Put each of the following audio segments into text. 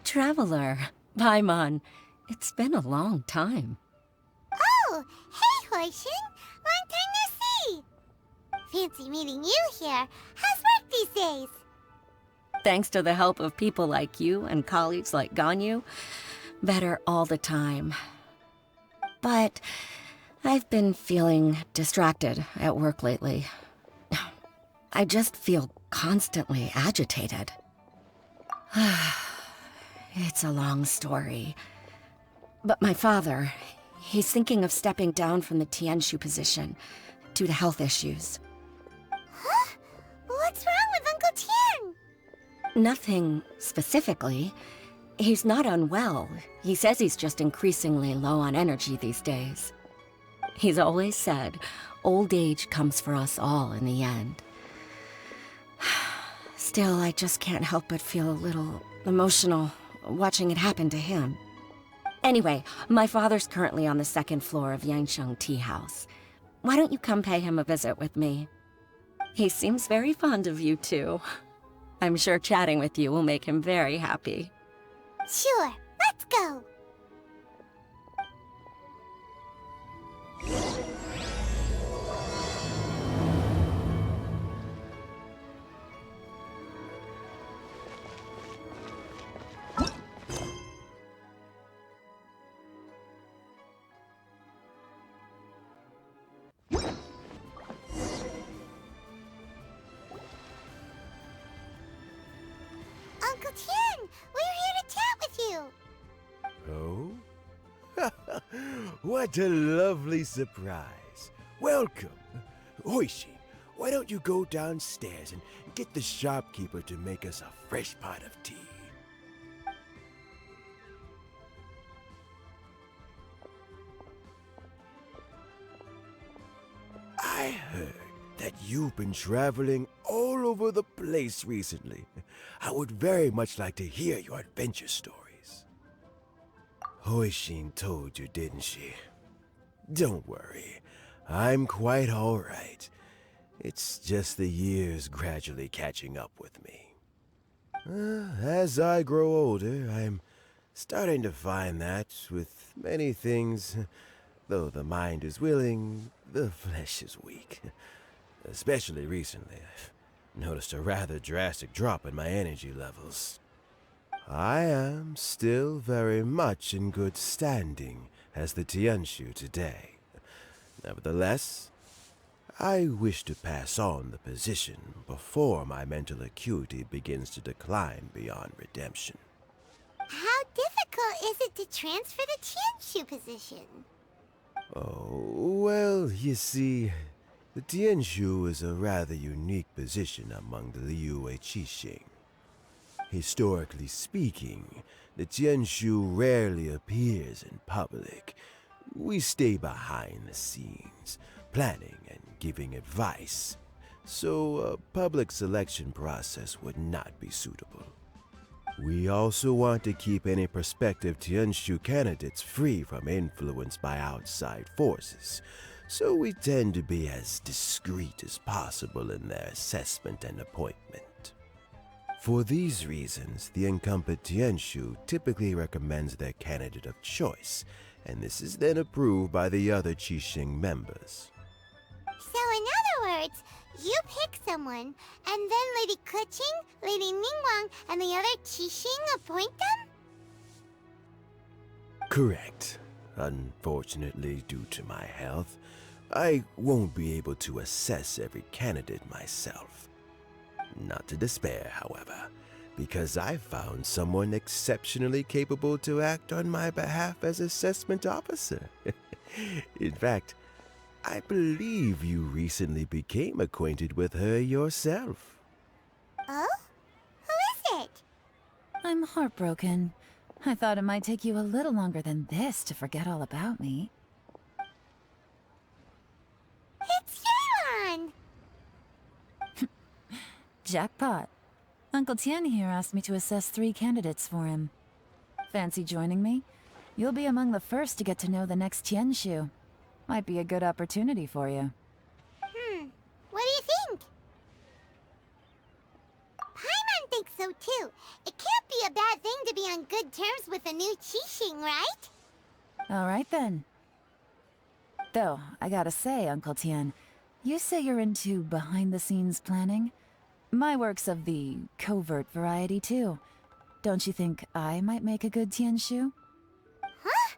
Traveler, Paimon, it's been a long time. Oh, hey, Hoishin! Long time no see! Fancy meeting you here. How's work these days? Thanks to the help of people like you and colleagues like Ganyu, better all the time. But I've been feeling distracted at work lately. I just feel constantly agitated. It's a long story. But my father, he's thinking of stepping down from the Tianshu position due to health issues. Huh? What's wrong with Uncle Tian? Nothing specifically. He's not unwell. He says he's just increasingly low on energy these days. He's always said, old age comes for us all in the end. Still, I just can't help but feel a little emotional watching it happen to him. Anyway, my father's currently on the second floor of Yangsheng Tea House. Why don't you come pay him a visit with me? He seems very fond of you, too. I'm sure chatting with you will make him very happy. Sure, let's go! Uncle Tian, we're here to chat with you. Oh? What a lovely surprise. Welcome. Oishi, why don't you go downstairs and get the shopkeeper to make us a fresh pot of tea? I heard that you've been traveling all over the place recently. I would very much like to hear your adventure stories. Hoishin told you, didn't she? Don't worry, I'm quite all right. It's just the years gradually catching up with me. As I grow older, I'm starting to find that with many things, though the mind is willing, the flesh is weak. Especially recently, I've noticed a rather drastic drop in my energy levels. I am still very much in good standing as the Tianshu today. Nevertheless, I wish to pass on the position before my mental acuity begins to decline beyond redemption. How difficult is it to transfer the Tianshu position? Oh, well, you see, the Tianshu is a rather unique position among the Liyue Qixing. Historically speaking, the Tianshu rarely appears in public. We stay behind the scenes, planning and giving advice, so a public selection process would not be suitable. We also want to keep any prospective Tianshu candidates free from influence by outside forces, so we tend to be as discreet as possible in their assessment and appointment. For these reasons, the incumbent Tianshu typically recommends their candidate of choice, and this is then approved by the other Qixing members. So in other words, you pick someone, and then Lady Keqing, Lady Ningguang, and the other Qixing appoint them? Correct. Unfortunately, due to my health, I won't be able to assess every candidate myself. Not to despair, however, because I found someone exceptionally capable to act on my behalf as assessment officer. In fact, I believe you recently became acquainted with her yourself. Oh? Who is it? I'm heartbroken. I thought it might take you a little longer than this to forget all about me. It's Yeon! Jackpot. Uncle Tian here asked me to assess 3 candidates for him. Fancy joining me? You'll be among the first to get to know the next Tianshu. Might be a good opportunity for you. What do you think? on good terms with the new Qixing, right? Alright then. Though, I gotta say, Uncle Tian, you say you're into behind-the-scenes planning? My work's of the covert variety, too. Don't you think I might make a good Tianshu? Huh?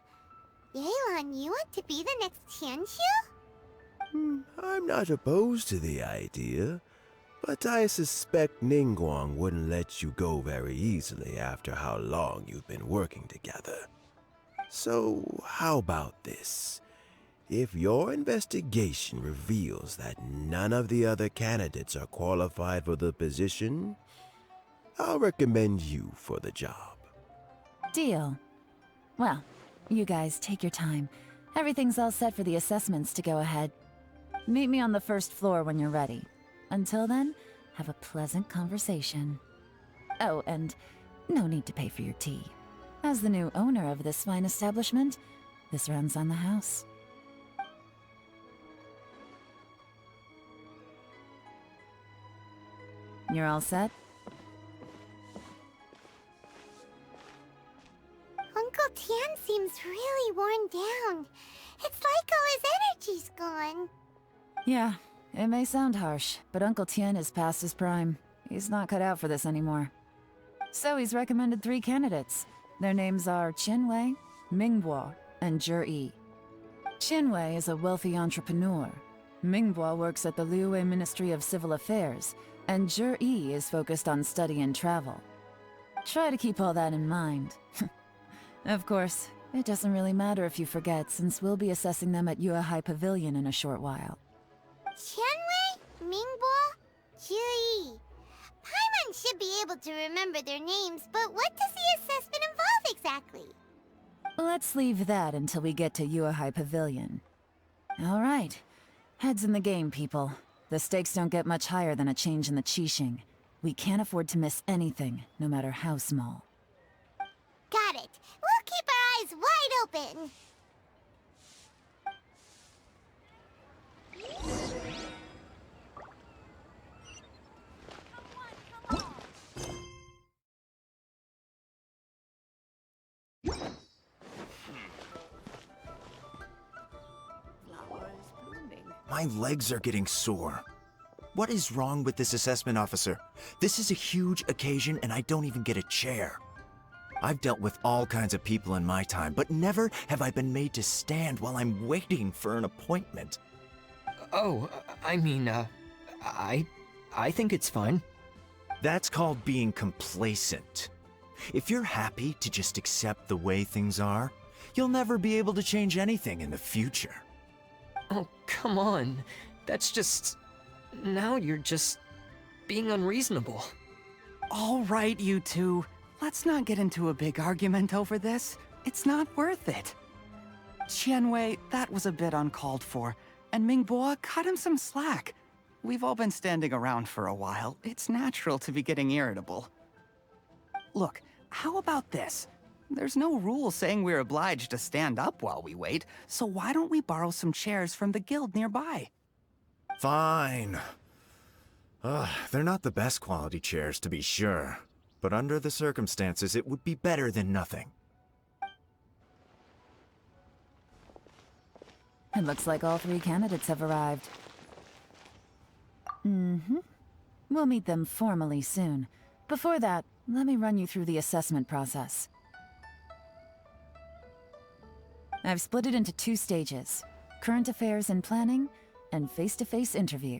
Yelan, you want to be the next Tianshu? I'm not opposed to the idea, but I suspect Ningguang wouldn't let you go very easily after how long you've been working together. So, how about this? If your investigation reveals that none of the other candidates are qualified for the position, I'll recommend you for the job. Deal. Well, you guys take your time. Everything's all set for the assessments to go ahead. Meet me on the first floor when you're ready. Until then, have a pleasant conversation. Oh, and no need to pay for your tea. As the new owner of this fine establishment, this runs on the house. You're all set? Uncle Tian seems really worn down. It's like all his energy's gone. Yeah, it may sound harsh, but Uncle Tian is past his prime. He's not cut out for this anymore. So he's recommended 3 candidates. Their names are Qinwei, Mingbo, and Zhi. Qinwei is a wealthy entrepreneur. Mingbo works at the Liyue Ministry of Civil Affairs, and Zhi is focused on study and travel. Try to keep all that in mind. Of course, it doesn't really matter if you forget, since we'll be assessing them at Yuehai Pavilion in a short while. Qianwei, Mingbo, Zhi. Paimon should be able to remember their names, but what does the assessment involve exactly? Let's leave that until we get to Yuehai Pavilion. All right. Heads in the game, people. The stakes don't get much higher than a change in the Qixing. We can't afford to miss anything, no matter how small. Got it. We'll keep our eyes wide open. My legs are getting sore. What is wrong with this assessment officer? This is a huge occasion and I don't even get a chair. I've dealt with all kinds of people in my time, but never have I been made to stand while I'm waiting for an appointment. Oh, I think it's fine. That's called being complacent. If you're happy to just accept the way things are, you'll never be able to change anything in the future. Oh, come on. That's just... Now you're just... being unreasonable. All right, you two. Let's not get into a big argument over this. It's not worth it. Qianwei, that was a bit uncalled for. And Mingbo, cut him some slack. We've all been standing around for a while. It's natural to be getting irritable. Look, how about this? There's no rule saying we're obliged to stand up while we wait, so why don't we borrow some chairs from the guild nearby? Fine. They're not the best quality chairs, to be sure. But under the circumstances, it would be better than nothing. It looks like all 3 candidates have arrived. We'll meet them formally soon. Before that, let me run you through the assessment process. I've split it into 2 stages: current affairs and planning, and face-to-face interview.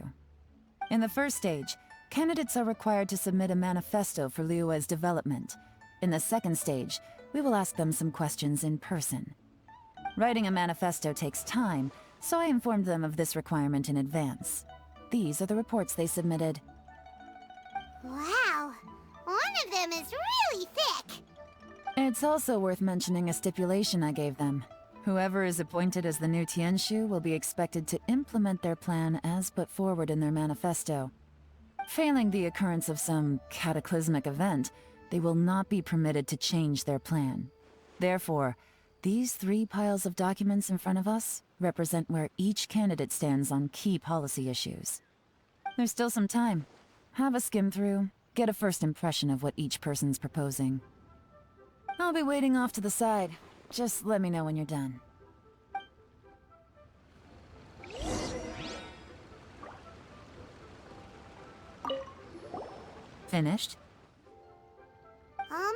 In the first stage, candidates are required to submit a manifesto for Liyue's development. In the second stage, we will ask them some questions in person. Writing a manifesto takes time, so I informed them of this requirement in advance. These are the reports they submitted. Wow, one of them is really thick. It's also worth mentioning a stipulation I gave them. Whoever is appointed as the new Tianshu will be expected to implement their plan as put forward in their manifesto. Failing the occurrence of some cataclysmic event, they will not be permitted to change their plan. Therefore, these 3 piles of documents in front of us represent where each candidate stands on key policy issues. There's still some time. Have a skim through, get a first impression of what each person's proposing. I'll be waiting off to the side. Just let me know when you're done. Finished? Almost.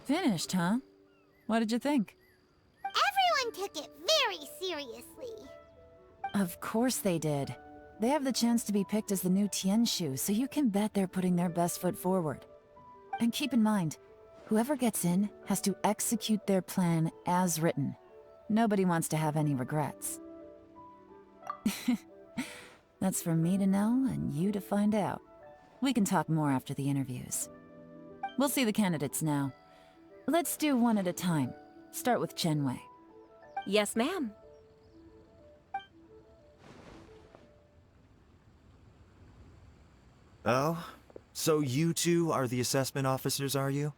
Finished, huh? What did you think? Everyone took it very seriously. Of course they did. They have the chance to be picked as the new Xingqiu, so you can bet they're putting their best foot forward. And keep in mind, whoever gets in has to execute their plan as written. Nobody wants to have any regrets. That's for me to know and you to find out. We can talk more after the interviews. We'll see the candidates now. Let's do one at a time. Start with Chenwei. Yes, ma'am. Oh? So you two are the assessment officers, are you?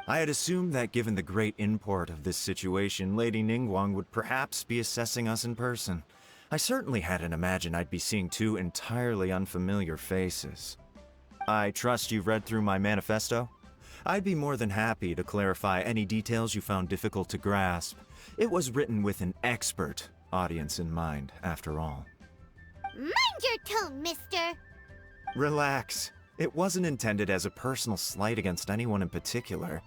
I had assumed that given the great import of this situation, Lady Ningguang would perhaps be assessing us in person. I certainly hadn't imagined I'd be seeing two entirely unfamiliar faces. I trust you've read through my manifesto? I'd be more than happy to clarify any details you found difficult to grasp. It was written with an expert audience in mind, after all. Mind your tone, mister. Relax. It wasn't intended as a personal slight against anyone in particular.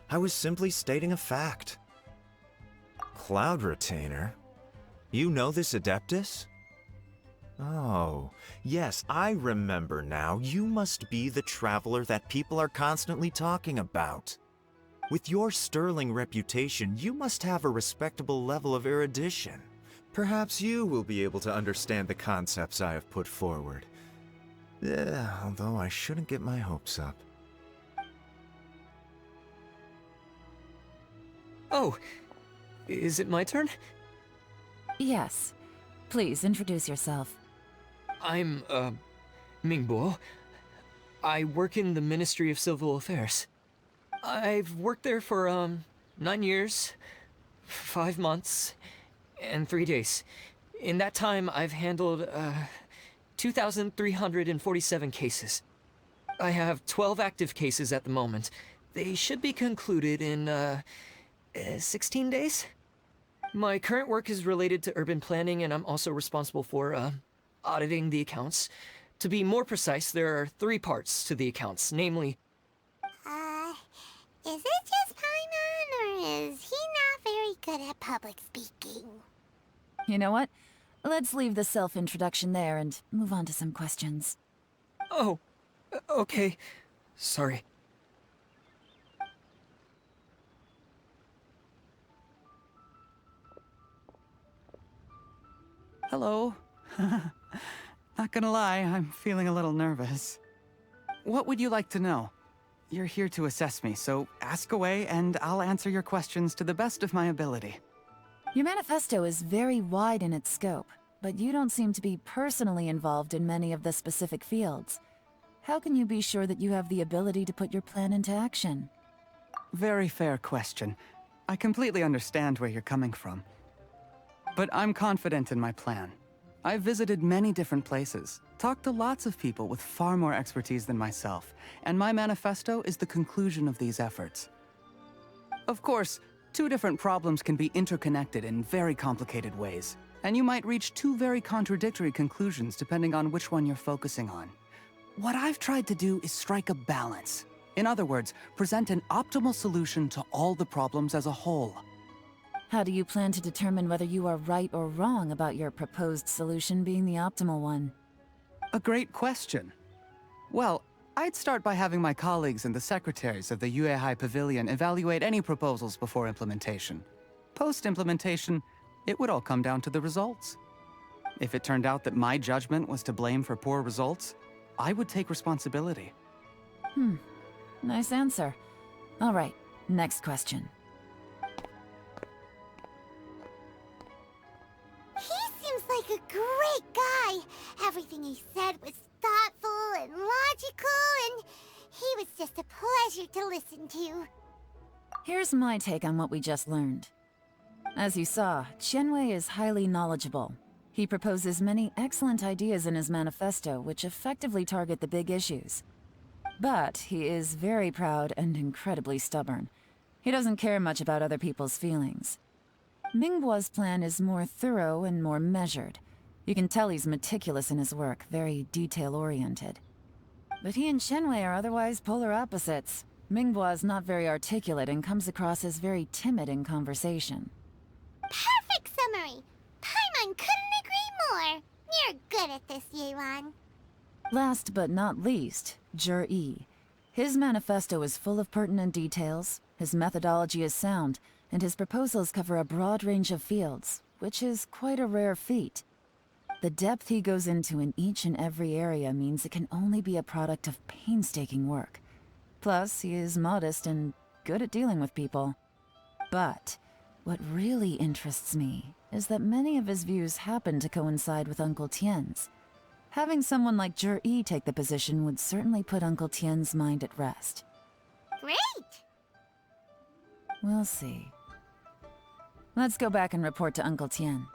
I was simply stating a fact. Cloud Retainer? You know this Adeptus? Oh, yes, I remember now. You must be the traveler that people are constantly talking about. With your sterling reputation, you must have a respectable level of erudition. Perhaps you will be able to understand the concepts I have put forward. Although I shouldn't get my hopes up. Oh, is it my turn? Yes. Please introduce yourself. I'm, Mingbo. I work in the Ministry of Civil Affairs. I've worked there for, 9 years, 5 months, and 3 days. In that time, I've handled, 2,347 cases. I have 12 active cases at the moment. They should be concluded in, 16 days? My current work is related to urban planning, and I'm also responsible for, auditing the accounts. To be more precise, there are 3 parts to the accounts, namely... Is it just Paimon, or is he not very good at public speaking? You know what? Let's leave the self-introduction there and move on to some questions. Oh, okay. Sorry. Hello. Not gonna lie, I'm feeling a little nervous. What would you like to know? You're here to assess me, so ask away and I'll answer your questions to the best of my ability. Your manifesto is very wide in its scope, but you don't seem to be personally involved in many of the specific fields. How can you be sure that you have the ability to put your plan into action? Very fair question. I completely understand where you're coming from. But I'm confident in my plan. I've visited many different places, talked to lots of people with far more expertise than myself, and my manifesto is the conclusion of these efforts. Of course, 2 different problems can be interconnected in very complicated ways, and you might reach 2 very contradictory conclusions depending on which one you're focusing on. What I've tried to do is strike a balance. In other words, present an optimal solution to all the problems as a whole. How do you plan to determine whether you are right or wrong about your proposed solution being the optimal one? A great question. Well, I'd start by having my colleagues and the secretaries of the Yuehai Pavilion evaluate any proposals before implementation. Post-implementation, it would all come down to the results. If it turned out that my judgment was to blame for poor results, I would take responsibility. Nice answer. All right, next question. He seems like a great guy. Everything he said was thoughtful and logical, and he was just a pleasure to listen to. Here's my take on what we just learned. As you saw, Qianwei is highly knowledgeable. He proposes many excellent ideas in his manifesto which effectively target the big issues. But he is very proud and incredibly stubborn. He doesn't care much about other people's feelings. Mingbo's plan is more thorough and more measured. You can tell he's meticulous in his work, very detail-oriented. But he and Qianwei are otherwise polar opposites. Mingbo is not very articulate and comes across as very timid in conversation. Perfect summary! Paimon couldn't agree more! You're good at this, Yewan. Last but not least, Zhi. His manifesto is full of pertinent details, his methodology is sound, and his proposals cover a broad range of fields, which is quite a rare feat. The depth he goes into in each and every area means it can only be a product of painstaking work. Plus, he is modest and good at dealing with people. But what really interests me is that many of his views happen to coincide with Uncle Tien's. Having someone like Zhi take the position would certainly put Uncle Tien's mind at rest. Great! We'll see. Let's go back and report to Uncle Tien.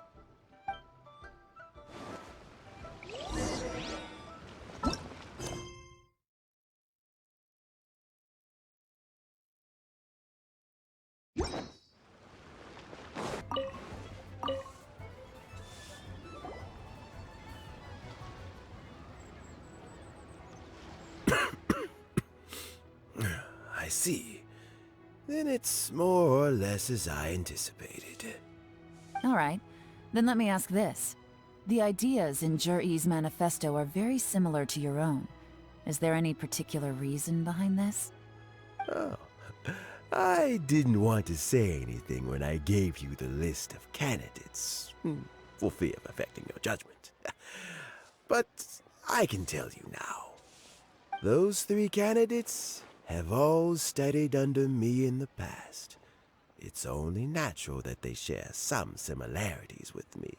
I see. Then it's more or less as I anticipated. All right, then let me ask this. The ideas in Zhi's manifesto are very similar to your own. Is there any particular reason behind this? Oh, I didn't want to say anything when I gave you the list of candidates, for fear of affecting your judgment. But I can tell you now. Those 3 candidates have all studied under me in the past. It's only natural that they share some similarities with me.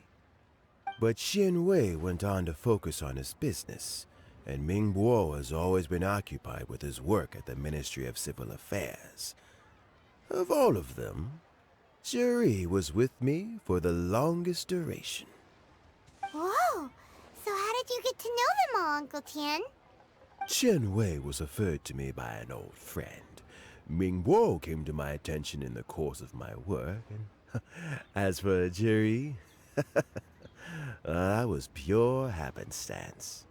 But Qianwei went on to focus on his business, and Mingbo has always been occupied with his work at the Ministry of Civil Affairs. Of all of them, Zhi was with me for the longest duration. Whoa! So how did you get to know them all, Uncle Tien? Qianwei was referred to me by an old friend. Mingbo came to my attention in the course of my work, and as for Zhi, I was pure happenstance.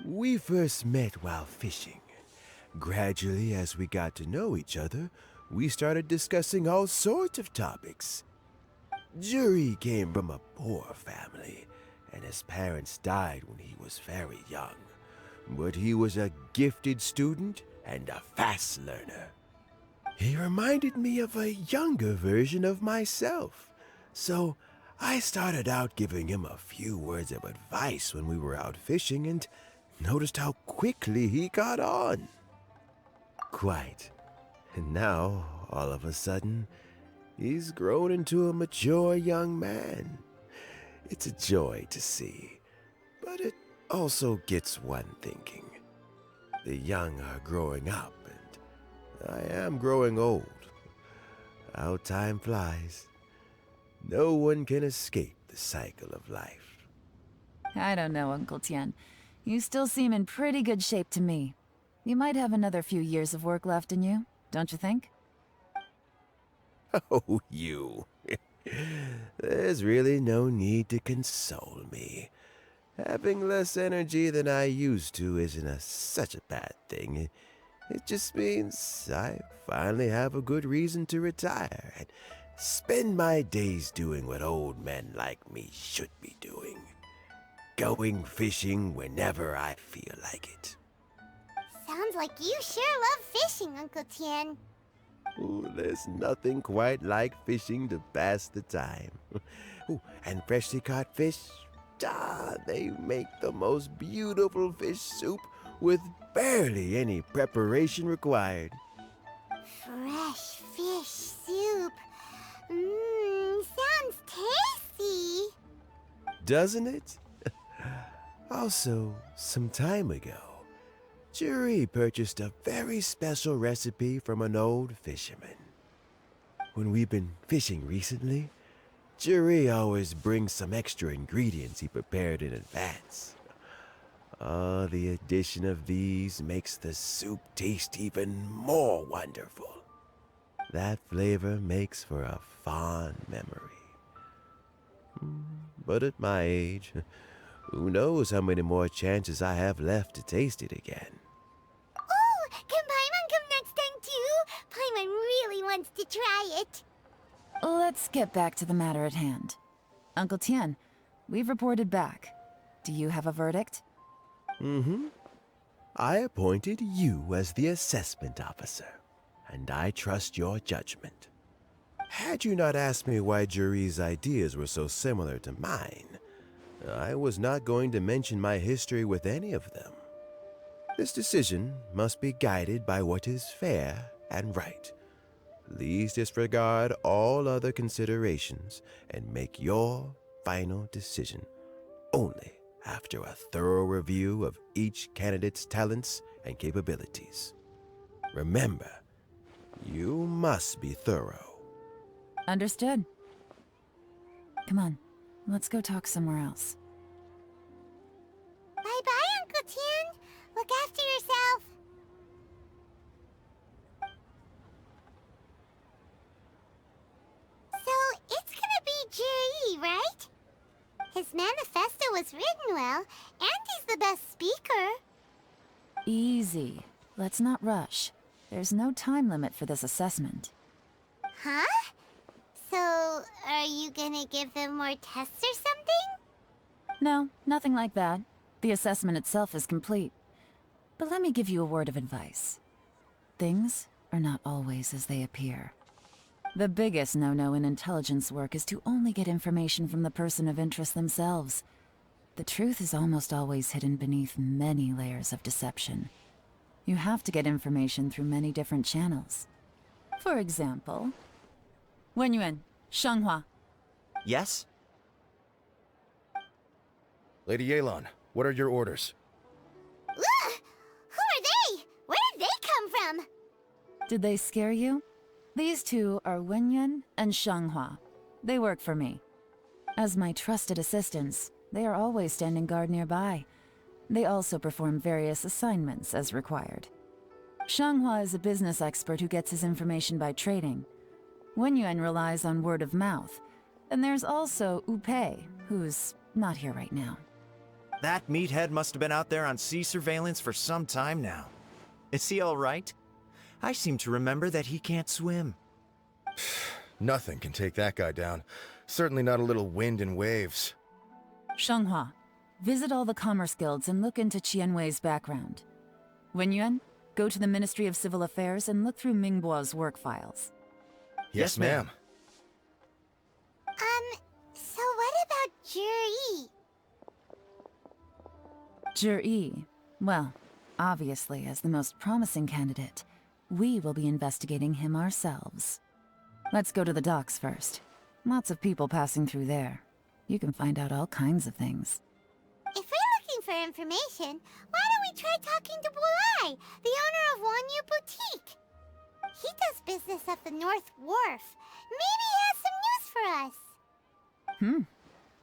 We first met while fishing. Gradually, as we got to know each other, we started discussing all sorts of topics. Zhi came from a poor family, and his parents died when he was very young. But he was a gifted student and a fast learner. He reminded me of a younger version of myself, so I started out giving him a few words of advice when we were out fishing and noticed how quickly he got on. Quite. And now, all of a sudden, he's grown into a mature young man. It's a joy to see, but it also gets one thinking. The young are growing up, and I am growing old. How time flies. No one can escape the cycle of life. I don't know, Uncle Tien. You still seem in pretty good shape to me. You might have another few years of work left in you, don't you think? Oh, you. There's really no need to console me. Having less energy than I used to isn't such a bad thing. It just means I finally have a good reason to retire, and spend my days doing what old men like me should be doing. Going fishing whenever I feel like it. Sounds like you sure love fishing, Uncle Tien. Ooh, there's nothing quite like fishing to pass the time. Ooh, and freshly caught fish, they make the most beautiful fish soup with barely any preparation required. Fresh fish soup. Sounds tasty. Doesn't it? Also, some time ago, Juri purchased a very special recipe from an old fisherman. When we've been fishing recently, Juri always brings some extra ingredients he prepared in advance. The addition of these makes the soup taste even more wonderful. That flavor makes for a fond memory. But at my age, who knows how many more chances I have left to taste it again. Oh, can Paimon come next time too? Paimon really wants to try it. Let's get back to the matter at hand. Uncle Tien, we've reported back. Do you have a verdict? I appointed you as the assessment officer, and I trust your judgment. Had you not asked me why Juri's ideas were so similar to mine, I was not going to mention my history with any of them. This decision must be guided by what is fair and right. Please disregard all other considerations and make your final decision only after a thorough review of each candidate's talents and capabilities. Remember, you must be thorough. Understood. Come on, let's go talk somewhere else. Bye-bye, Uncle Tien. Look after yourself. So, it's gonna be Jiri, right? His manifesto was written well, and he's the best speaker. Easy. Let's not rush. There's no time limit for this assessment. Huh? So, are you gonna give them more tests or something? No, nothing like that. The assessment itself is complete. But let me give you a word of advice. Things are not always as they appear. The biggest no-no in intelligence work is to only get information from the person of interest themselves. The truth is almost always hidden beneath many layers of deception. You have to get information through many different channels. For example, Wenyuan, Shanghua. Yes? Lady Yelan, what are your orders? Ugh! Who are they? Where did they come from? Did they scare you? These two are Wenyuan and Shanghua. They work for me. As my trusted assistants, they are always standing guard nearby. They also perform various assignments as required. Shanghua is a business expert who gets his information by trading. Wenyuan relies on word of mouth. And there's also Upei, who's not here right now. That meathead must have been out there on sea surveillance for some time now. Is he all right? I seem to remember that he can't swim. Nothing can take that guy down. Certainly not a little wind and waves. Shanghua, visit all the commerce guilds and look into Qianwei's background. Wenyuan, go to the Ministry of Civil Affairs and look through Mingbo's work files. Yes, ma'am. So what about Juri? Juri, well, obviously as the most promising candidate, we will be investigating him ourselves. Let's go to the docks first. Lots of people passing through there. You can find out all kinds of things. If we're looking for information, why don't we try talking to Bulai, the owner of Wanyu Boutique? He does business at the North Wharf. Maybe he has some news for us.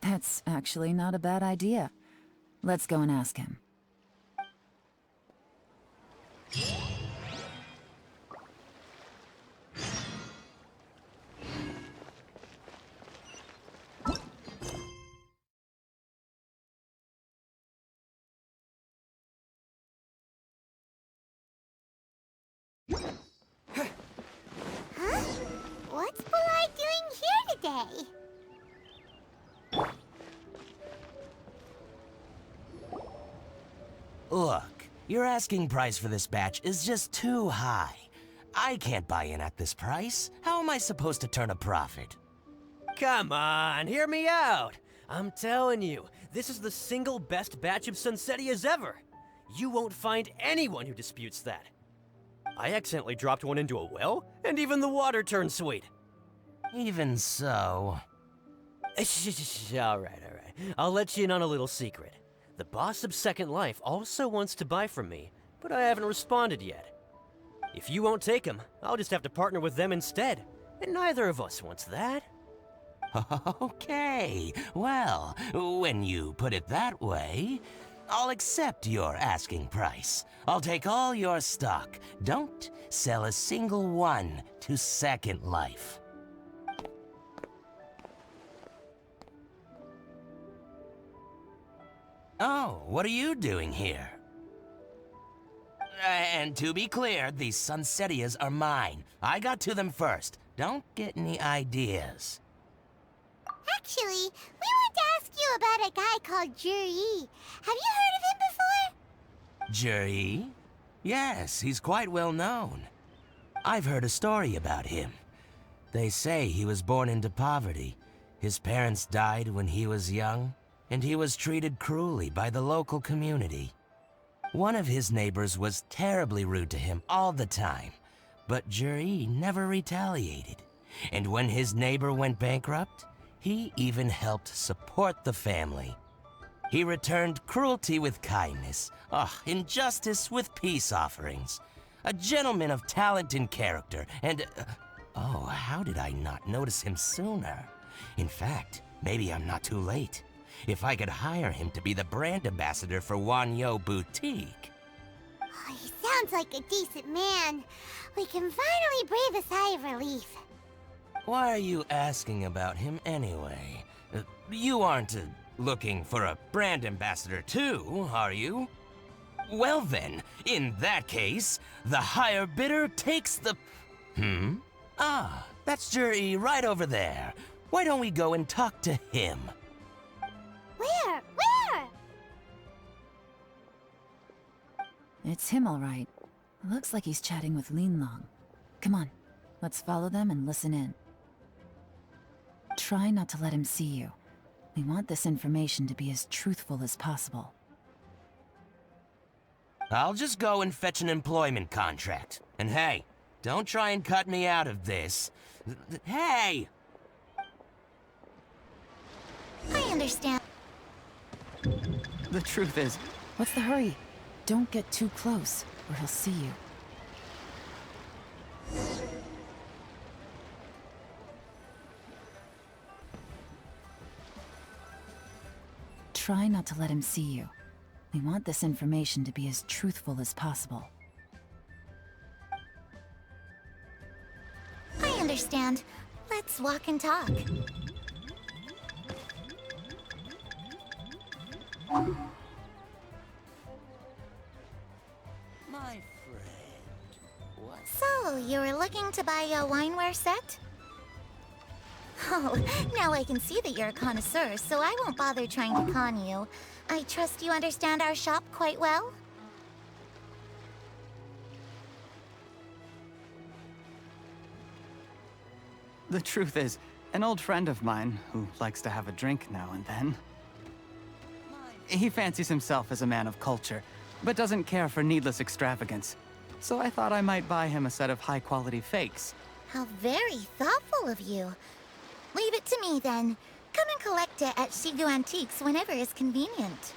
That's actually not a bad idea. Let's go and ask him. Huh? What's Bulai doing say. Look, your asking price for this batch is just too high. I can't buy in at this price. How am I supposed to turn a profit? Come on, hear me out. I'm telling you, this is the single best batch of Sunsettias ever. You won't find anyone who disputes that. I accidentally dropped one into a well, and even the water turned sweet. Even so... All right. I'll let you in on a little secret. The boss of Second Life also wants to buy from me, but I haven't responded yet. If you won't take him, I'll just have to partner with them instead, and neither of us wants that. Okay, well, when you put it that way, I'll accept your asking price. I'll take all your stock. Don't sell a single one to Second Life. Oh, what are you doing here? And to be clear, these Sunsettias are mine. I got to them first. Don't get any ideas. Actually, we want to ask you about a guy called Juri. Have you heard of him before? Juri? Yes, he's quite well known. I've heard a story about him. They say he was born into poverty. His parents died when he was young, and he was treated cruelly by the local community. One of his neighbors was terribly rude to him all the time, but Juri never retaliated. And when his neighbor went bankrupt, he even helped support the family. He returned cruelty with kindness, injustice with peace offerings. A gentleman of talent and character, and... oh, how did I not notice him sooner? In fact, maybe I'm not too late. If I could hire him to be the brand ambassador for Wanyo Boutique. Oh, he sounds like a decent man. We can finally breathe a sigh of relief. Why are you asking about him anyway? You aren't looking for a brand ambassador too, are you? Well then, in that case, the higher bidder takes the... Ah, that's Juri right over there. Why don't we go and talk to him? Where? It's him, all right. Looks like he's chatting with Linlong. Come on, let's follow them and listen in. Try not to let him see you. We want this information to be as truthful as possible. I'll just go and fetch an employment contract. And hey, don't try and cut me out of this. Hey! I understand. The truth is, What's the hurry? Don't get too close, or he'll see you. Try not to let him see you. We want this information to be as truthful as possible. I understand. Let's walk and talk. My friend, what? So, you were looking to buy a wineware set? Oh, now I can see that you're a connoisseur, so I won't bother trying to con you. I trust you understand our shop quite well? the truth is, an old friend of mine, who likes to have a drink now and then, he fancies himself as a man of culture, but doesn't care for needless extravagance. So I thought I might buy him a set of high-quality fakes. How very thoughtful of you. Leave it to me, then. Come and collect it at Xingqiu Antiques whenever is convenient.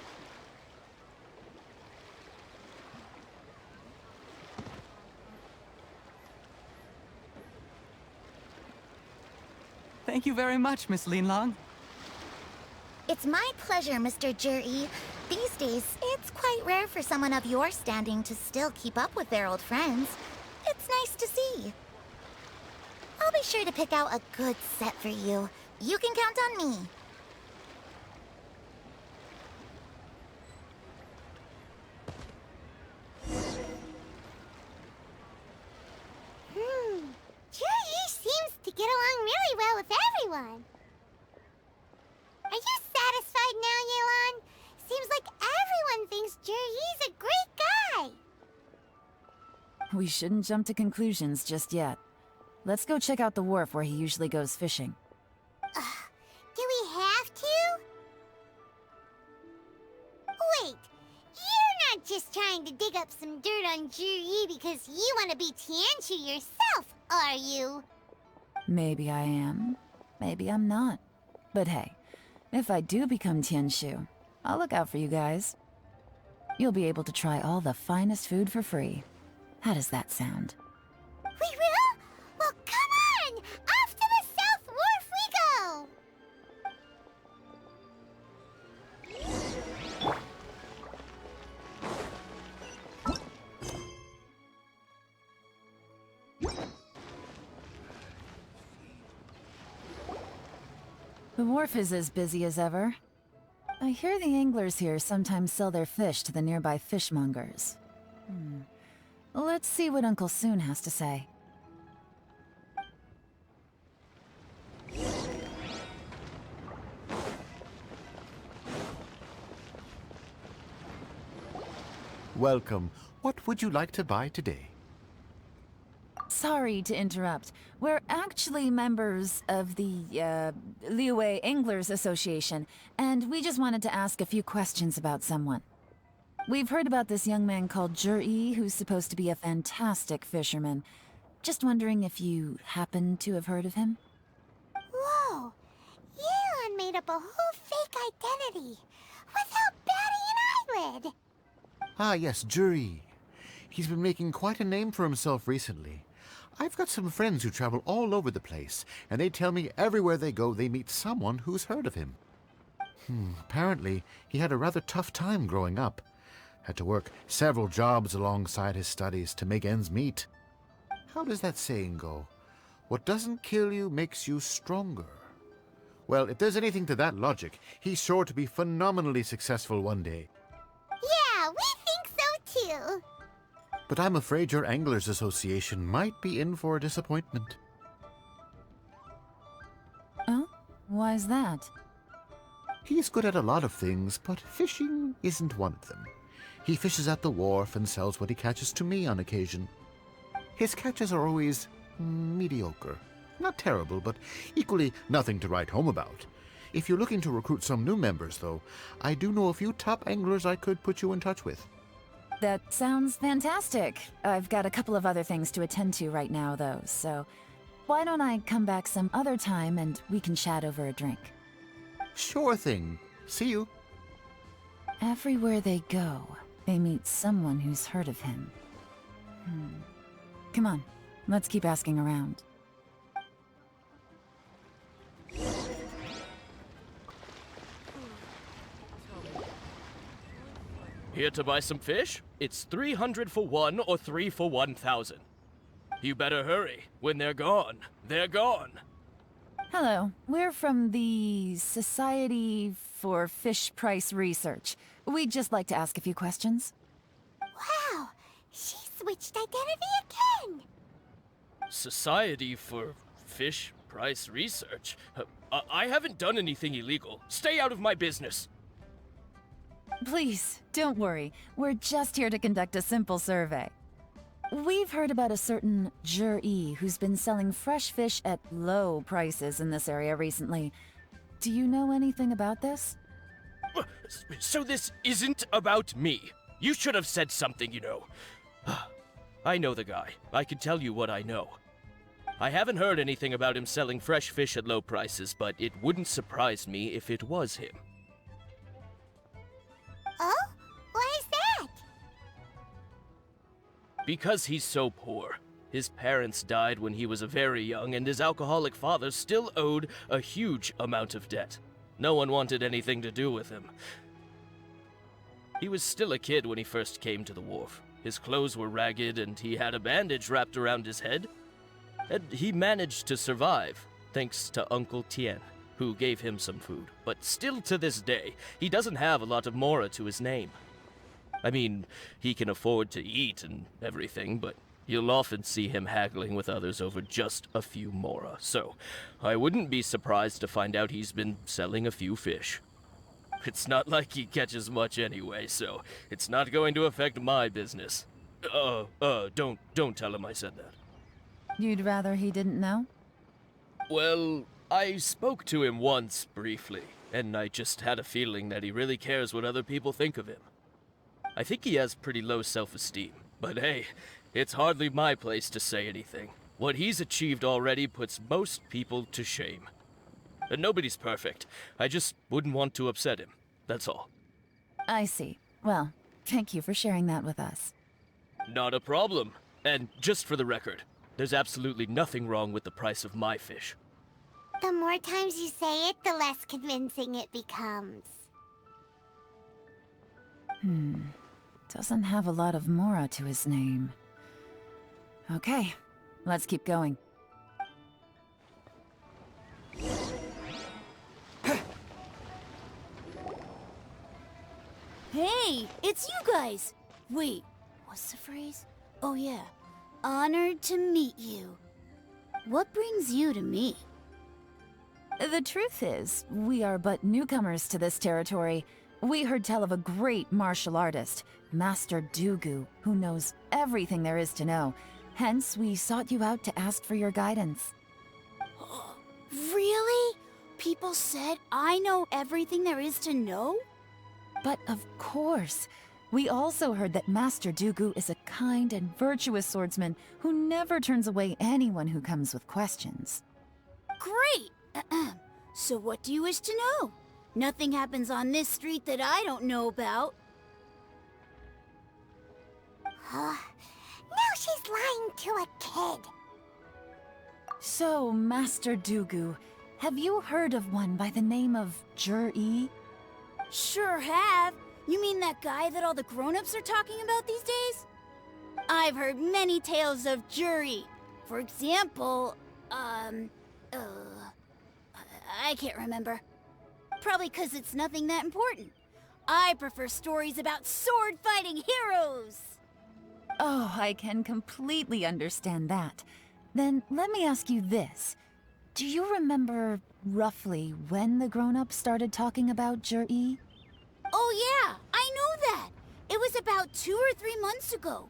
Thank you very much, Miss Linlong. It's my pleasure, Mr. Juri. These days, it's quite rare for someone of your standing to still keep up with their old friends. It's nice to see. I'll be sure to pick out a good set for you. You can count on me. Juri seems to get along really well with everyone. one. Are you satisfied now, Yelan? Seems like everyone thinks Juri's a great guy. We shouldn't jump to conclusions just yet. Let's go check out the wharf where he usually goes fishing. Do we have to? Wait, you're not just trying to dig up some dirt on Juri because you want to be Tianqiu yourself, are you? Maybe I am. Maybe I'm not. But hey, if I do become Tianqiu, I'll look out for you guys. You'll be able to try all the finest food for free. How does that sound? We will? Well, come on! Off to the South Wharf we go! The wharf is as busy as ever. I hear the anglers here sometimes sell their fish to the nearby fishmongers. Let's see what Uncle Soon has to say. Welcome. What would you like to buy today? Sorry to interrupt. We're actually members of the, Liyue Anglers Association, and we just wanted to ask a few questions about someone. We've heard about this young man called Juri, who's supposed to be a fantastic fisherman. Just wondering if you happen to have heard of him? Whoa! Yelan made up a whole fake identity without batting an eyelid! Ah, yes, Juri. He's been making quite a name for himself recently. I've got some friends who travel all over the place, and they tell me everywhere they go they meet someone who's heard of him. Apparently, he had a rather tough time growing up. Had to work several jobs alongside his studies to make ends meet. How does that saying go? What doesn't kill you makes you stronger. Well, if there's anything to that logic, he's sure to be phenomenally successful one day. Yeah, we think so too! But I'm afraid your Anglers Association might be in for a disappointment. Oh? Why's that? He's good at a lot of things, but fishing isn't one of them. He fishes at the wharf and sells what he catches to me on occasion. His catches are always mediocre. Not terrible, but equally nothing to write home about. If you're looking to recruit some new members, though, I do know a few top anglers I could put you in touch with. That sounds fantastic. I've got a couple of other things to attend to right now, though, so why don't I come back some other time and we can chat over a drink? Sure thing. See you. Everywhere they go, they meet someone who's heard of him. Come on, let's keep asking around. Here to buy some fish? It's 300 for one or 3 for 1,000. You better hurry. When they're gone, they're gone. Hello, we're from the Society for Fish Price Research. We'd just like to ask a few questions. Wow! She switched identity again! Society for Fish Price Research? I haven't done anything illegal. Stay out of my business. Please, don't worry. We're just here to conduct a simple survey. We've heard about a certain Juri who's been selling fresh fish at low prices in this area recently. Do you know anything about this? So this isn't about me. You should have said something, you know. I know the guy. I can tell you what I know. I haven't heard anything about him selling fresh fish at low prices, but it wouldn't surprise me if it was him. Oh? Why is that? Because he's so poor. His parents died when he was very young, and his alcoholic father still owed a huge amount of debt. No one wanted anything to do with him. He was still a kid when he first came to the wharf. His clothes were ragged, and he had a bandage wrapped around his head. And he managed to survive, thanks to Uncle Tien, who gave him some food. But still to this day, he doesn't have a lot of mora to his name. I mean, he can afford to eat and everything, but You'll often see him haggling with others over just a few mora, so I wouldn't be surprised to find out he's been selling a few fish. It's not like he catches much anyway, so it's not going to affect my business. Don't tell him I said that. You'd rather he didn't know? Well, I spoke to him once, briefly, and I just had a feeling that he really cares what other people think of him. I think he has pretty low self-esteem, but hey, it's hardly my place to say anything. What he's achieved already puts most people to shame. And nobody's perfect. I just wouldn't want to upset him, that's all. I see. Well, thank you for sharing that with us. Not a problem. And just for the record, there's absolutely nothing wrong with the price of my fish. The more times you say it, the less convincing it becomes. Doesn't have a lot of mora to his name. Okay, let's keep going. Hey, it's you guys! Wait, what's the phrase? Oh yeah, honored to meet you. What brings you to me? The truth is, we are but newcomers to this territory. We heard tell of a great martial artist, Master Dugu, who knows everything there is to know. Hence, we sought you out to ask for your guidance. Really? People said I know everything there is to know? But of course, we also heard that Master Dugu is a kind and virtuous swordsman who never turns away anyone who comes with questions. Great! So what do you wish to know? Nothing happens on this street that I don't know about. Now she's lying to a kid. So, Master Dugu, have you heard of one by the name of Jur-E? Sure have. You mean that guy that all the grown-ups are talking about these days? I've heard many tales of Juri. For example, I can't remember. Probably 'cause it's nothing that important. I prefer stories about sword-fighting heroes! Oh, I can completely understand that. Then let me ask you this. Do you remember roughly when the grown-ups started talking about Jur-E? Oh yeah, I know that! It was about 2 or 3 months ago.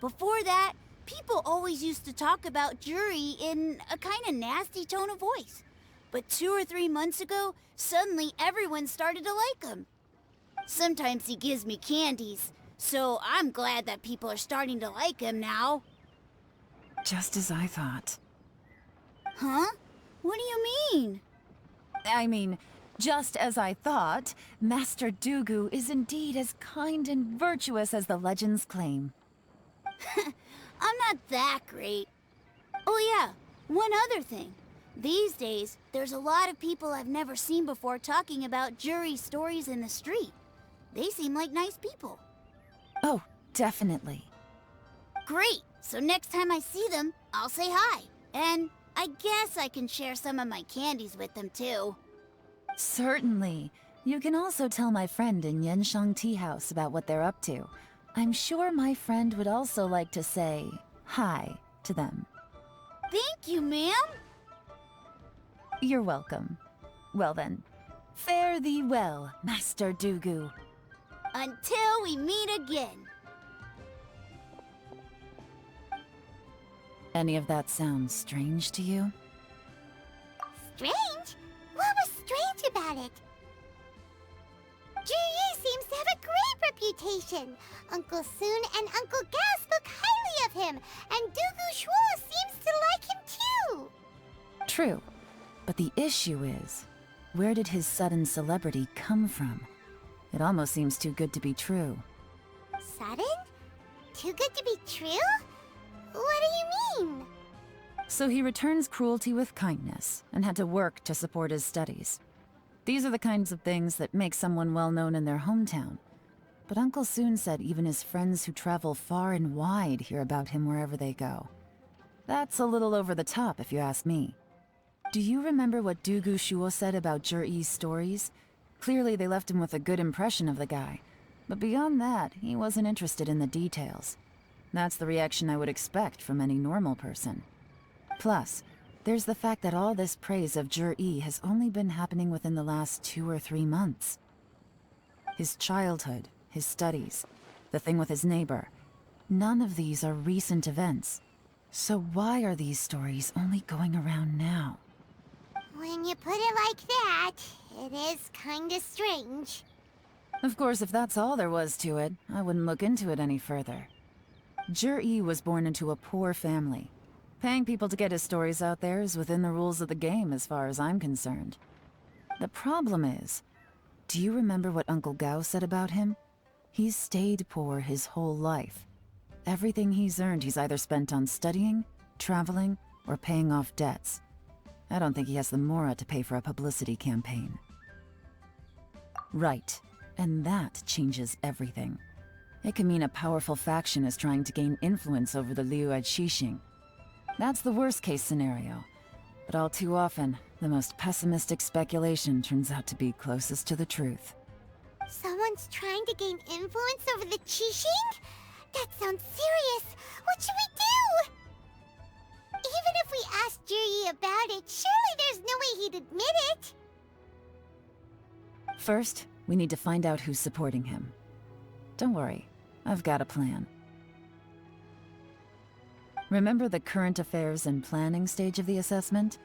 Before that, people always used to talk about Juri in a kind of nasty tone of voice. But 2 or 3 months ago, suddenly everyone started to like him. Sometimes he gives me candies, so I'm glad that people are starting to like him now. Just as I thought. Huh? What do you mean? I mean, just as I thought, Master Dugu is indeed as kind and virtuous as the legends claim. I'm not that great. Oh yeah, one other thing. These days, there's a lot of people I've never seen before talking about Juri stories in the street. They seem like nice people. Oh, definitely. Great! So next time I see them, I'll say hi. And I guess I can share some of my candies with them too. Certainly. You can also tell my friend in Yenshang Tea House about what they're up to. I'm sure my friend would also like to say hi to them. Thank you, ma'am! You're welcome. Well then, fare thee well, Master Dugu. Until we meet again. Any of that sound strange to you? Strange? What was strange about it? Juri seems to have a great reputation. Uncle Soon and Uncle Gas spoke highly of him, and Dugu Shuo seems to like him too. True, but the issue is, where did his sudden celebrity come from? It almost seems too good to be true. Sudden? Too good to be true? What do you mean? So he returns cruelty with kindness, and had to work to support his studies. These are the kinds of things that make someone well-known in their hometown. But Uncle Soon said even his friends who travel far and wide hear about him wherever they go. That's a little over the top, if you ask me. Do you remember what Dugu Shuo said about Jur-E's stories? Clearly they left him with a good impression of the guy. But beyond that, he wasn't interested in the details. That's the reaction I would expect from any normal person. Plus, there's the fact that all this praise of Jur-E has only been happening within the last 2 or 3 months. His childhood, his studies, the thing with his neighbor, none of these are recent events. So why are these stories only going around now? When you put it like that, it is kinda strange. Of course, if that's all there was to it, I wouldn't look into it any further. Jur-E was born into a poor family. Paying people to get his stories out there is within the rules of the game as far as I'm concerned. The problem is, do you remember what Uncle Gao said about him? He's stayed poor his whole life. Everything he's earned he's either spent on studying, traveling, or paying off debts. I don't think he has the mora to pay for a publicity campaign. Right, and that changes everything. It can mean a powerful faction is trying to gain influence over the Liu Xixing. That's the worst-case scenario. But all too often, the most pessimistic speculation turns out to be closest to the truth. Someone's trying to gain influence over the Qixing? That sounds serious. What should we do? Even if we asked Juri about it, surely there's no way he'd admit it. First, we need to find out who's supporting him. Don't worry, I've got a plan. Remember the current affairs and planning stage of the assessment?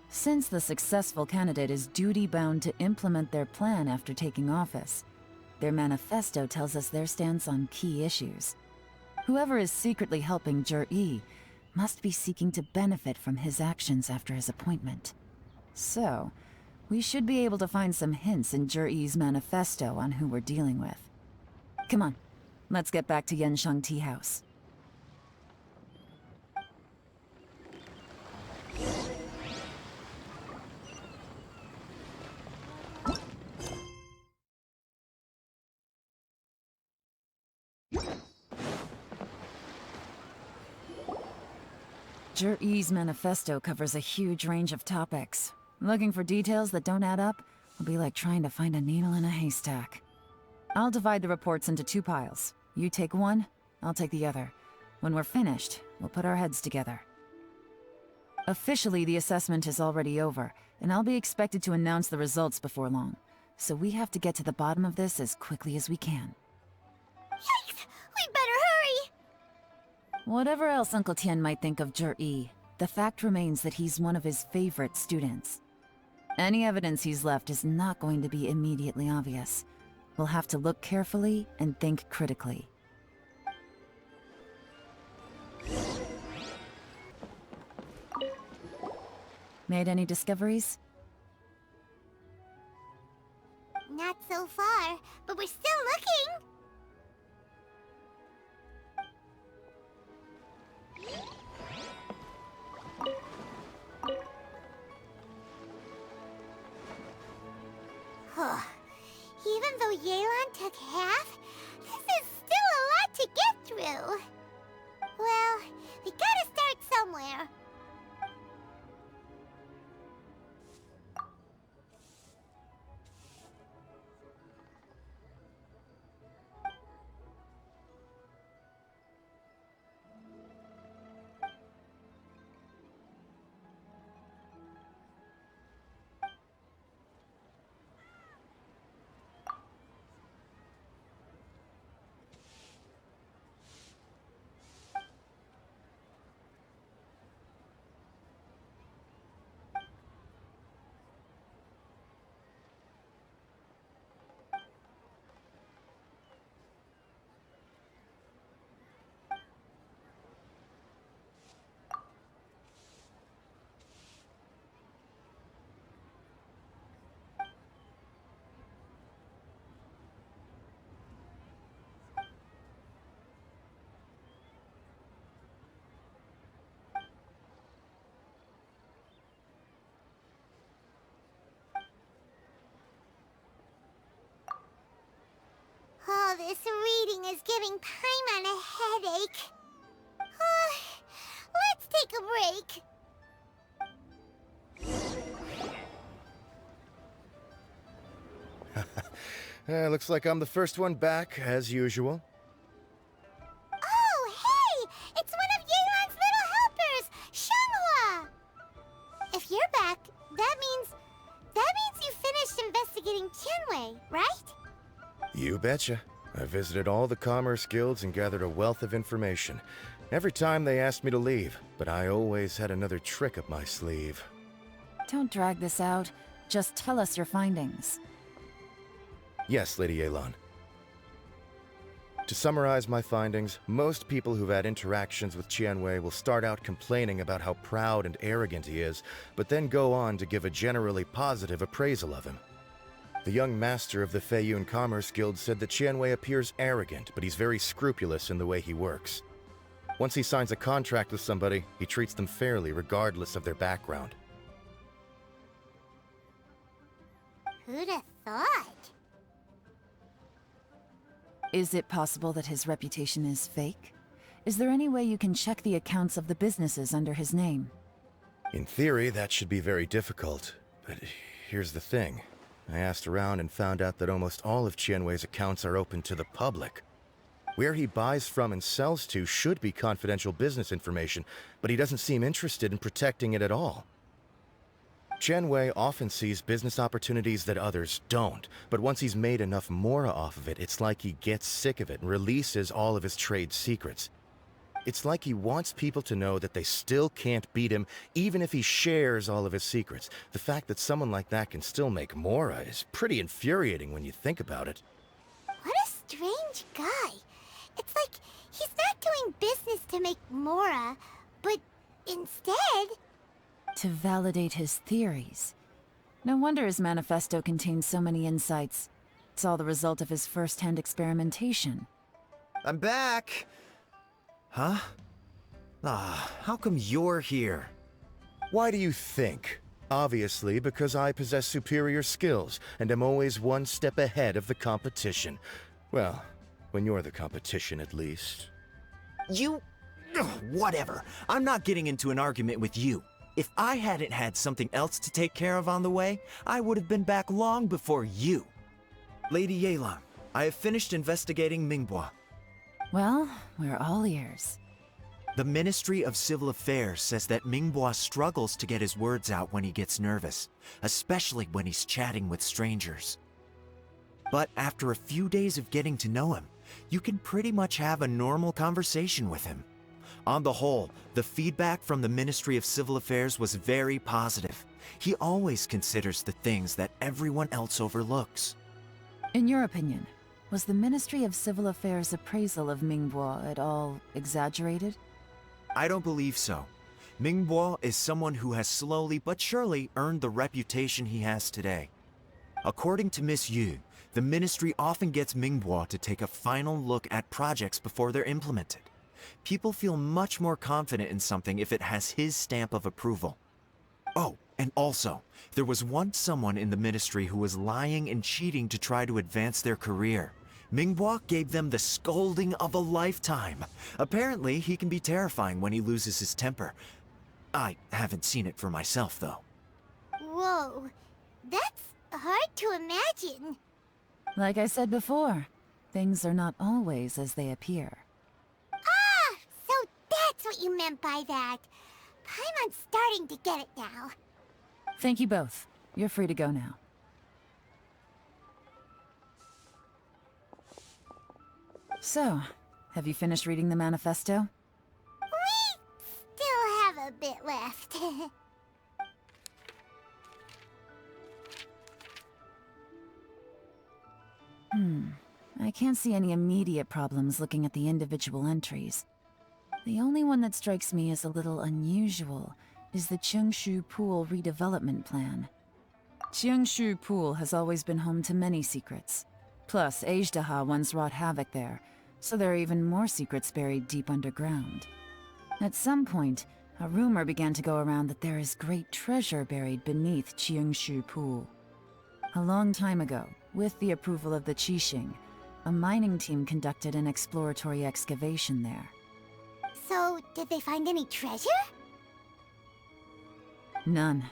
Since the successful candidate is duty-bound to implement their plan after taking office, their manifesto tells us their stance on key issues. Whoever is secretly helping Jur-E must be seeking to benefit from his actions after his appointment. So, we should be able to find some hints in Jur-E's manifesto on who we're dealing with. Come on, let's get back to Yansheng Tea House. Jur-E's manifesto covers a huge range of topics. Looking for details that don't add up will be like trying to find a needle in a haystack. I'll divide the reports into 2 piles. You take one, I'll take the other. When we're finished, we'll put our heads together. Officially, the assessment is already over, and I'll be expected to announce the results before long. So we have to get to the bottom of this as quickly as we can. Yikes! We better hurry! Whatever else Uncle Tian might think of Jur-E, the fact remains that he's one of his favorite students. Any evidence he's left is not going to be immediately obvious. We'll have to look carefully and think critically. Made any discoveries? Not so far, but we're still looking. Even though Yelan took half, this is still a lot to get through. Well, we gotta start somewhere. Oh, this reading is giving Paimon a headache. Let's take a break. Looks like I'm the first one back, as usual. Oh, Qianwei, right? You betcha. I visited all the commerce guilds and gathered a wealth of information. Every time they asked me to leave, but I always had another trick up my sleeve. Don't drag this out. Just tell us your findings. Yes, Lady Yelan. To summarize my findings, most people who've had interactions with Qianwei will start out complaining about how proud and arrogant he is, but then go on to give a generally positive appraisal of him. The young master of the Feiyun Commerce Guild said that Qianwei appears arrogant, but he's very scrupulous in the way he works. Once he signs a contract with somebody, he treats them fairly regardless of their background. Who'd have thought? Is it possible that his reputation is fake? Is there any way you can check the accounts of the businesses under his name? In theory, that should be very difficult, but here's the thing. I asked around and found out that almost all of Qianwei's accounts are open to the public. Where he buys from and sells to should be confidential business information, but he doesn't seem interested in protecting it at all. Qianwei often sees business opportunities that others don't, but once he's made enough mora off of it, it's like he gets sick of it and releases all of his trade secrets. It's like he wants people to know that they still can't beat him, even if he shares all of his secrets. The fact that someone like that can still make mora is pretty infuriating when you think about it. What a strange guy. It's like he's not doing business to make mora, but instead... To validate his theories. No wonder his manifesto contains so many insights. It's all the result of his first-hand experimentation. I'm back! Huh? How come you're here? Why do you think? Obviously, because I possess superior skills, and am always one step ahead of the competition. Well, when you're the competition, at least. You... whatever. I'm not getting into an argument with you. If I hadn't had something else to take care of on the way, I would have been back long before you. Lady Yelan, I have finished investigating Mingbo. Well, we're all ears. The Ministry of Civil Affairs says that Mingbo struggles to get his words out when he gets nervous, especially when he's chatting with strangers. But after a few days of getting to know him, you can pretty much have a normal conversation with him. On the whole, the feedback from the Ministry of Civil Affairs was very positive. He always considers the things that everyone else overlooks. In your opinion, was the Ministry of Civil Affairs' appraisal of Mingbo at all exaggerated? I don't believe so. Mingbo is someone who has slowly but surely earned the reputation he has today. According to Miss Yu, the Ministry often gets Mingbo to take a final look at projects before they're implemented. People feel much more confident in something if it has his stamp of approval. Oh, and also, there was once someone in the Ministry who was lying and cheating to try to advance their career. Mingbo gave them the scolding of a lifetime. Apparently, he can be terrifying when he loses his temper. I haven't seen it for myself, though. Whoa, that's hard to imagine. Like I said before, things are not always as they appear. Ah, so that's what you meant by that. Paimon's starting to get it now. Thank you both. You're free to go now. So, have you finished reading the manifesto? We still have a bit left. I can't see any immediate problems looking at the individual entries. The only one that strikes me as a little unusual is the Xingqiu Pool redevelopment plan. Xingqiu Pool has always been home to many secrets. Plus, Ajdaha once wrought havoc there, so there are even more secrets buried deep underground. At some point, a rumor began to go around that there is great treasure buried beneath Xingqiu Pool. A long time ago, with the approval of the Qixing, a mining team conducted an exploratory excavation there. So, did they find any treasure? None.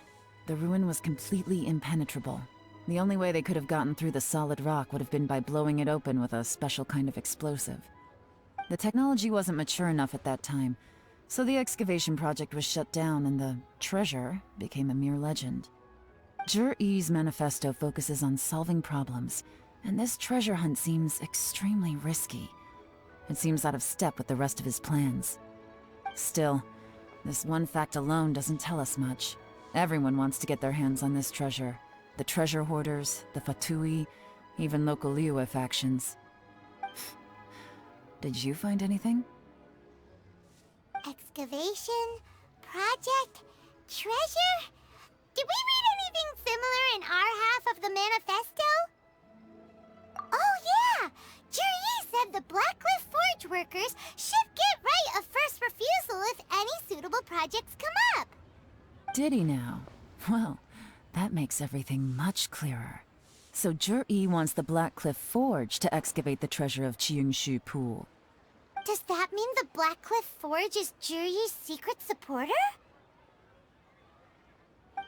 The ruin was completely impenetrable. The only way they could have gotten through the solid rock would have been by blowing it open with a special kind of explosive. The technology wasn't mature enough at that time, so the excavation project was shut down and the treasure became a mere legend. Jur-E's manifesto focuses on solving problems, and this treasure hunt seems extremely risky. It seems out of step with the rest of his plans. Still, this one fact alone doesn't tell us much. Everyone wants to get their hands on this treasure. The treasure hoarders, the Fatui, even local Liyue factions. Did you find anything? Excavation, project, treasure? Did we read anything similar in our half of the manifesto? Oh yeah! Juri said the Blackcliff Forge workers should get right of first refusal if any suitable projects come up. Did he now? Well, that makes everything much clearer. So Jur-E wants the Blackcliff Forge to excavate the treasure of Xingqiu Pool. Does that mean the Blackcliff Forge is Juri's secret supporter?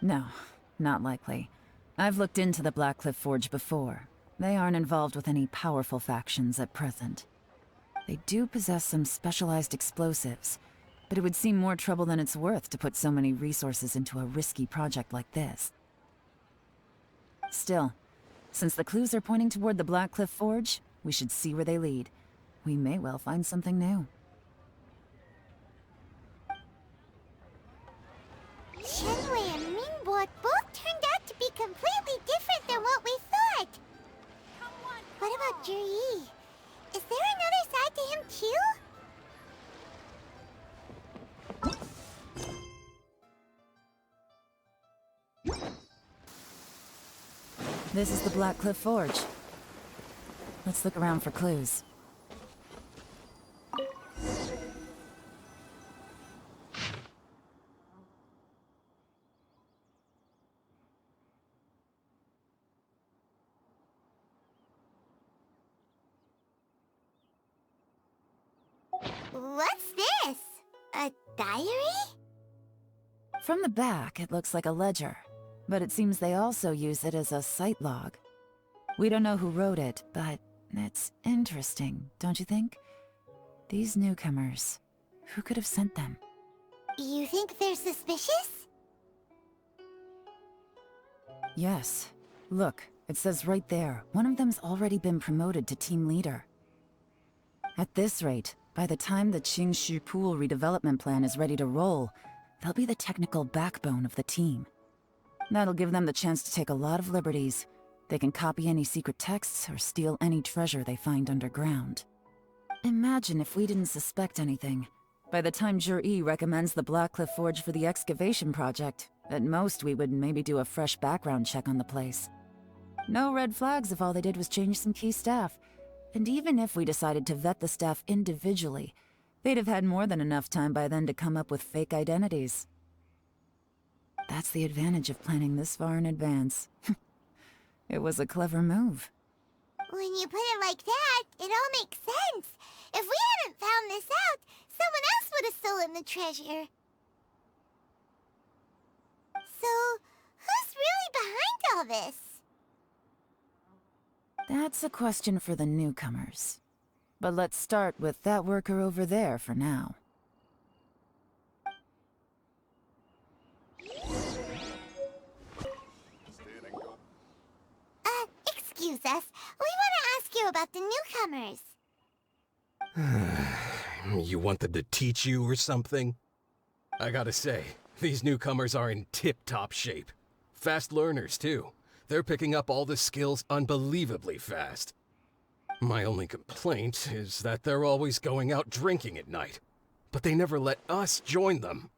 No, not likely. I've looked into the Blackcliff Forge before. They aren't involved with any powerful factions at present. They do possess some specialized explosives, but it would seem more trouble than it's worth to put so many resources into a risky project like this. Still, since the clues are pointing toward the Blackcliff Forge, we should see where they lead. We may well find something new. Shenwei and Mingbo both turned out to be completely different than what we thought. What about Juri? Is there another side to him too? This is the Blackcliff Forge. Let's look around for clues. What's this? A diary? From the back, it looks like a ledger, but it seems they also use it as a site log. We don't know who wrote it, but it's interesting, don't you think? These newcomers, who could have sent them? You think they're suspicious? Yes. Look, it says right there, one of them's already been promoted to team leader. At this rate, by the time the Xingqiu Pool redevelopment plan is ready to roll, they'll be the technical backbone of the team. That'll give them the chance to take a lot of liberties. They can copy any secret texts or steal any treasure they find underground. Imagine if we didn't suspect anything. By the time Jur-E recommends the Blackcliff Forge for the excavation project, at most we would maybe do a fresh background check on the place. No red flags if all they did was change some key staff. And even if we decided to vet the staff individually, they'd have had more than enough time by then to come up with fake identities. That's the advantage of planning this far in advance. It was a clever move. When you put it like that, it all makes sense. If we hadn't found this out, someone else would have stolen the treasure. So, who's really behind all this? That's a question for the newcomers. But let's start with that worker over there for now. Excuse us. We want to ask you about the newcomers. You want them to teach you or something? I gotta say, these newcomers are in tip-top shape. Fast learners, too. They're picking up all the skills unbelievably fast. My only complaint is that they're always going out drinking at night, but they never let us join them.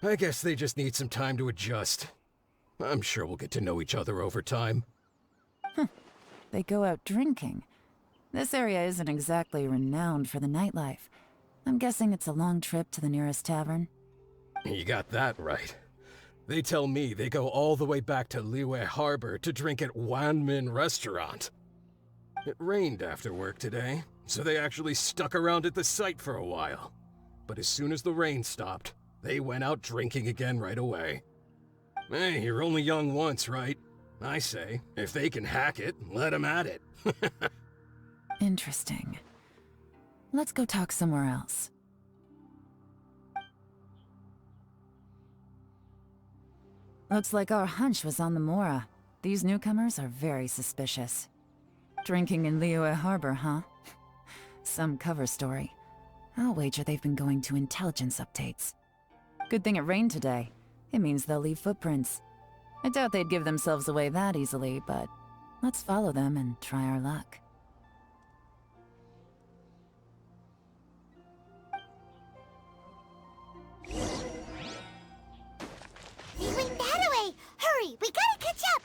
I guess they just need some time to adjust. I'm sure we'll get to know each other over time. They go out drinking. This area isn't exactly renowned for the nightlife. I'm guessing it's a long trip to the nearest tavern. You got that right. They tell me they go all the way back to Liyue Harbor to drink at Wanmin Restaurant. It rained after work today, so they actually stuck around at the site for a while. But as soon as the rain stopped, they went out drinking again right away. Hey, you're only young once, right? I say, if they can hack it, let them at it. Interesting. Let's go talk somewhere else. Looks like our hunch was on the Mora. These newcomers are very suspicious. Drinking in Liyue Harbor, huh? Some cover story. I'll wager they've been going to intelligence updates. Good thing it rained today. It means they'll leave footprints. I doubt they'd give themselves away that easily, but let's follow them and try our luck. They went that way! Hurry, we gotta catch up!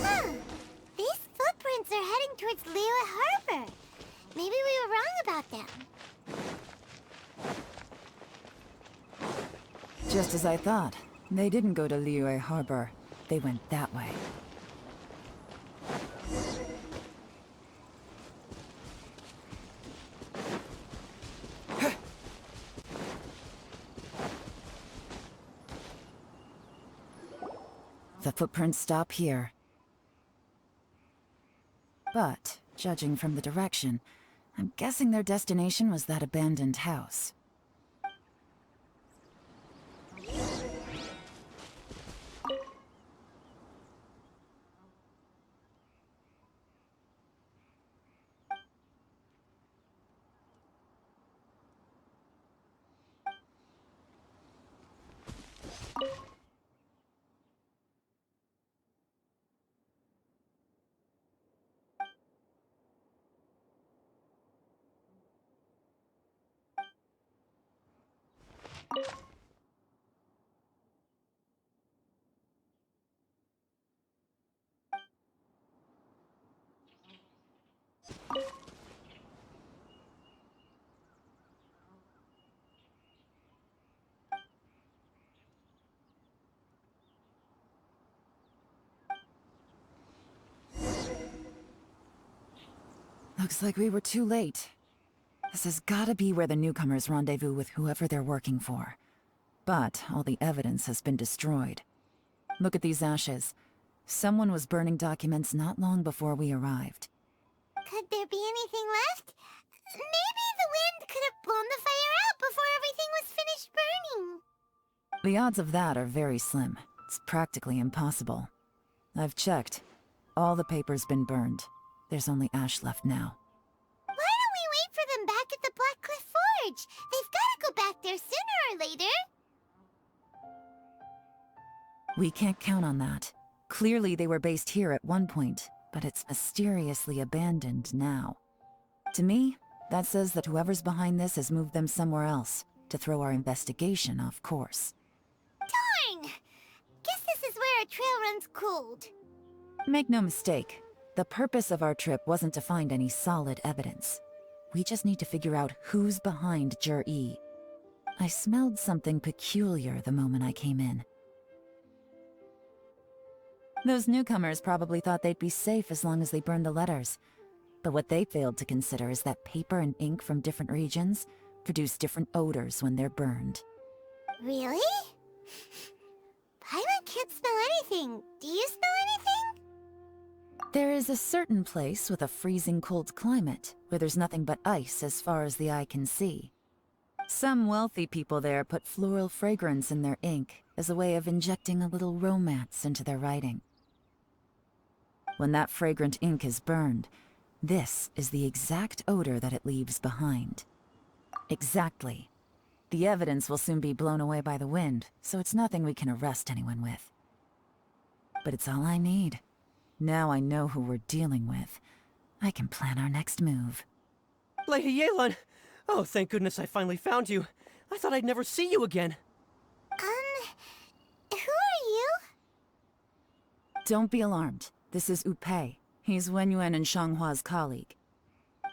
Huh. These footprints are heading towards Liyue Harbor. Maybe we were wrong about them. Just as I thought. They didn't go to Liyue Harbor. They went that way. The footprints stop here. But, judging from the direction, I'm guessing their destination was that abandoned house. Looks like we were too late. This has gotta be where the newcomers rendezvous with whoever they're working for. But all the evidence has been destroyed. Look at these ashes. Someone was burning documents not long before we arrived. Could there be anything left? Maybe the wind could have blown the fire out before everything was finished burning. The odds of that are very slim. It's practically impossible. I've checked. All the paper's been burned. There's only ash left now. Why don't we wait for them back at the Black Cliff Forge? They've gotta go back there sooner or later. We can't count on that. Clearly they were based here at one point, but it's mysteriously abandoned now. To me, that says that whoever's behind this has moved them somewhere else, to throw our investigation off course. Darn! Guess this is where our trail runs cold. Make no mistake, the purpose of our trip wasn't to find any solid evidence. We just need to figure out who's behind Jur-E. I smelled something peculiar the moment I came in. Those newcomers probably thought they'd be safe as long as they burned the letters. But what they failed to consider is that paper and ink from different regions produce different odors when they're burned. Really? Paimon can't smell anything. Do you smell anything? There is a certain place with a freezing cold climate where there's nothing but ice as far as the eye can see. Some wealthy people there put floral fragrance in their ink as a way of injecting a little romance into their writing. When that fragrant ink is burned, this is the exact odor that it leaves behind. Exactly. The evidence will soon be blown away by the wind, so it's nothing we can arrest anyone with. But it's all I need. Now I know who we're dealing with. I can plan our next move. Lady Yelan! Oh, thank goodness I finally found you. I thought I'd never see you again. Who are you? Don't be alarmed. This is Upei. He's Wenyuan and Shanghua's colleague.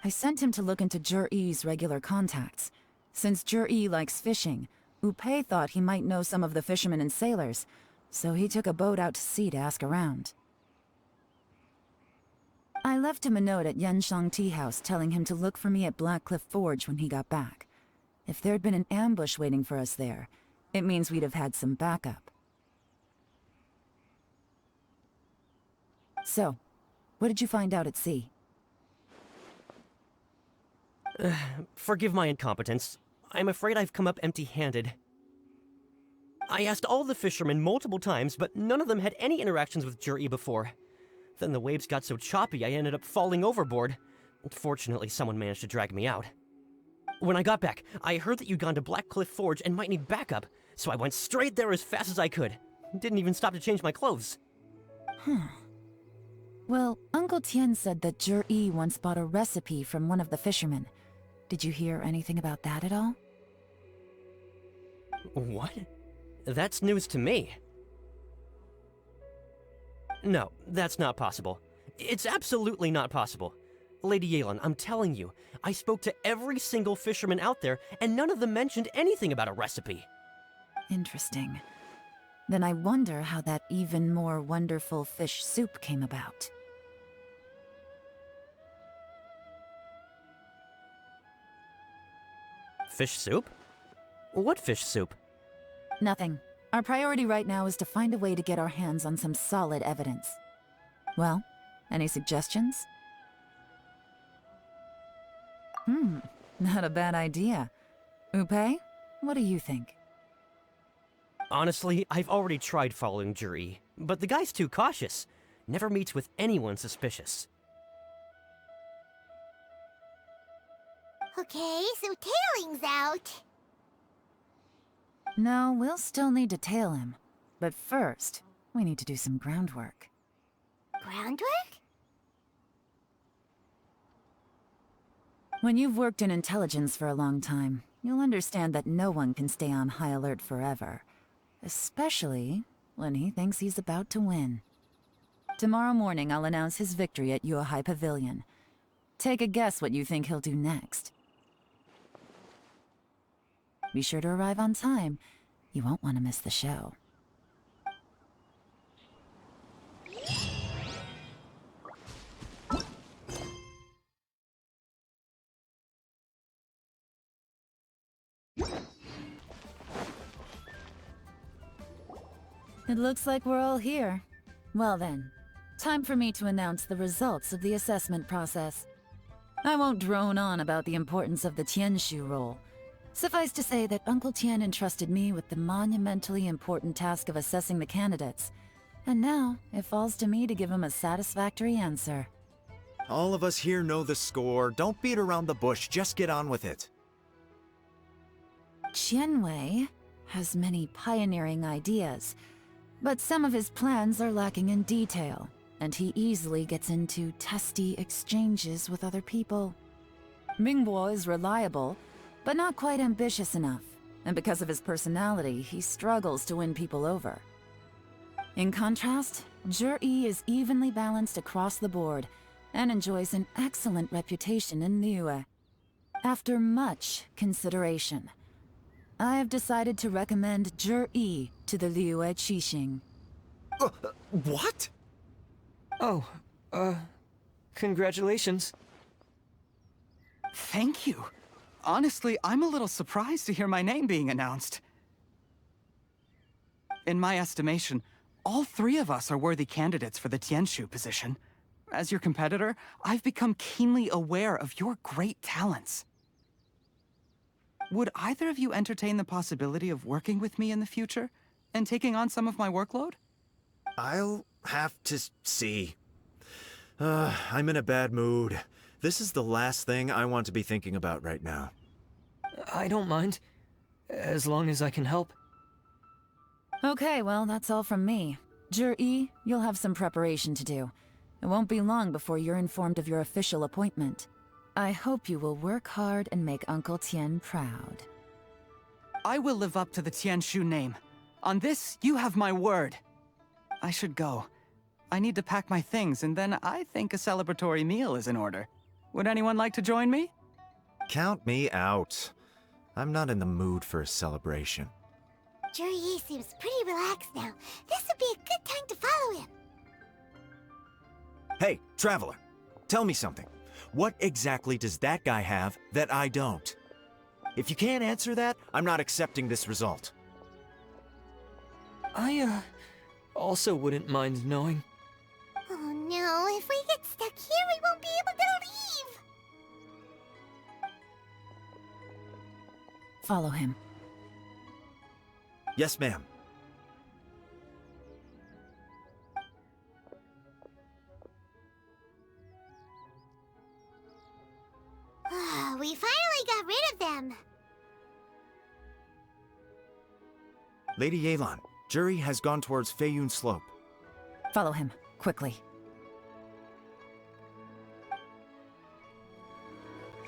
I sent him to look into Jur-E's regular contacts. Since Jur-E likes fishing, Upei thought he might know some of the fishermen and sailors, so he took a boat out to sea to ask around. I left him a note at Yanshang Tea House telling him to look for me at Black Cliff Forge when he got back. If there'd been an ambush waiting for us there, it means we'd have had some backup. So, what did you find out at sea? Forgive my incompetence. I'm afraid I've come up empty-handed. I asked all the fishermen multiple times, but none of them had any interactions with Juri before. Then the waves got so choppy I ended up falling overboard. Fortunately, someone managed to drag me out. When I got back, I heard that you'd gone to Blackcliff Forge and might need backup, so I went straight there as fast as I could. Didn't even stop to change my clothes. Well, Uncle Tien said that Juri once bought a recipe from one of the fishermen. Did you hear anything about that at all? What? That's news to me. No, that's not possible. It's absolutely not possible. Lady Yelan, I'm telling you, I spoke to every single fisherman out there, and none of them mentioned anything about a recipe. Interesting. Then I wonder how that even more wonderful fish soup came about. Fish soup? What fish soup? Nothing. Our priority right now is to find a way to get our hands on some solid evidence. Well, any suggestions? Not a bad idea. Upe, what do you think? Honestly, I've already tried following Juri, but the guy's too cautious. Never meets with anyone suspicious. Okay, so tailing's out. No, we'll still need to tail him. But first, we need to do some groundwork. Groundwork? When you've worked in intelligence for a long time, you'll understand that no one can stay on high alert forever. Especially when he thinks he's about to win. Tomorrow morning, I'll announce his victory at Yuehai Pavilion. Take a guess what you think he'll do next. Be sure to arrive on time. You won't want to miss the show. It looks like we're all here. Well then, time for me to announce the results of the assessment process. I won't drone on about the importance of the Tianshu role. Suffice to say that Uncle Tien entrusted me with the monumentally important task of assessing the candidates. And now, it falls to me to give him a satisfactory answer. All of us here know the score. Don't beat around the bush, just get on with it. Qianwei has many pioneering ideas, but some of his plans are lacking in detail, and he easily gets into testy exchanges with other people. Mingbo is reliable, but not quite ambitious enough, and because of his personality, he struggles to win people over. In contrast, Juri is evenly balanced across the board, and enjoys an excellent reputation in Liyue. After much consideration, I have decided to recommend Juri to the Liyue Qixing. What? Oh, congratulations. Thank you. Honestly, I'm a little surprised to hear my name being announced. In my estimation, all three of us are worthy candidates for the Tianshu position. As your competitor, I've become keenly aware of your great talents. Would either of you entertain the possibility of working with me in the future and taking on some of my workload? I'll have to see. I'm in a bad mood. This is the last thing I want to be thinking about right now. I don't mind, as long as I can help. Okay, well, that's all from me. Juri, you'll have some preparation to do. It won't be long before you're informed of your official appointment. I hope you will work hard and make Uncle Tien proud. I will live up to the Tianshu name. On this, you have my word. I should go. I need to pack my things, and then I think a celebratory meal is in order. Would anyone like to join me? Count me out. I'm not in the mood for a celebration. Juri seems pretty relaxed now. This would be a good time to follow him. Hey, Traveler, tell me something. What exactly does that guy have that I don't? If you can't answer that, I'm not accepting this result. I, also wouldn't mind knowing. Oh no, if we get stuck here, we won't be able to leave! Follow him. Yes, ma'am. We finally got rid of them! Lady Yelan, Jury has gone towards Feiyun Slope. Follow him, quickly.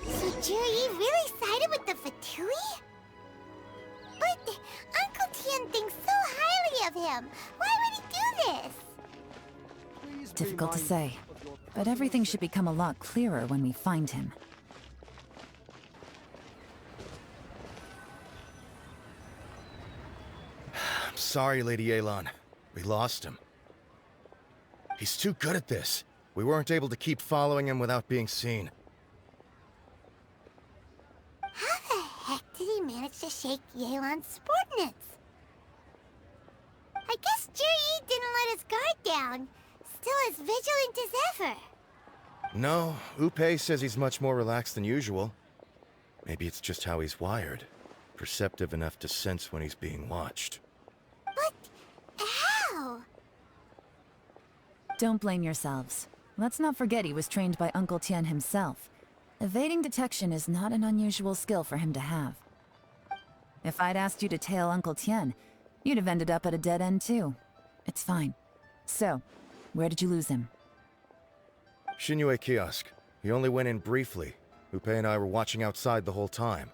So Jury really sided with the Fatui? But Uncle Tian thinks so highly of him. Why would he do this? Difficult to say, but everything should become a lot clearer when we find him. I'm sorry, Lady Yelan. We lost him. He's too good at this. We weren't able to keep following him without being seen. How the heck did he manage to shake Yelan's subordinates? I guess Juyi didn't let his guard down. Still as vigilant as ever. No, Upe says he's much more relaxed than usual. Maybe it's just how he's wired. Perceptive enough to sense when he's being watched. But how? Don't blame yourselves. Let's not forget he was trained by Uncle Tian himself. Evading detection is not an unusual skill for him to have. If I'd asked you to tail Uncle Tian, you'd have ended up at a dead end too. It's fine. So, where did you lose him? Xingqiu kiosk. He only went in briefly. Upe and I were watching outside the whole time.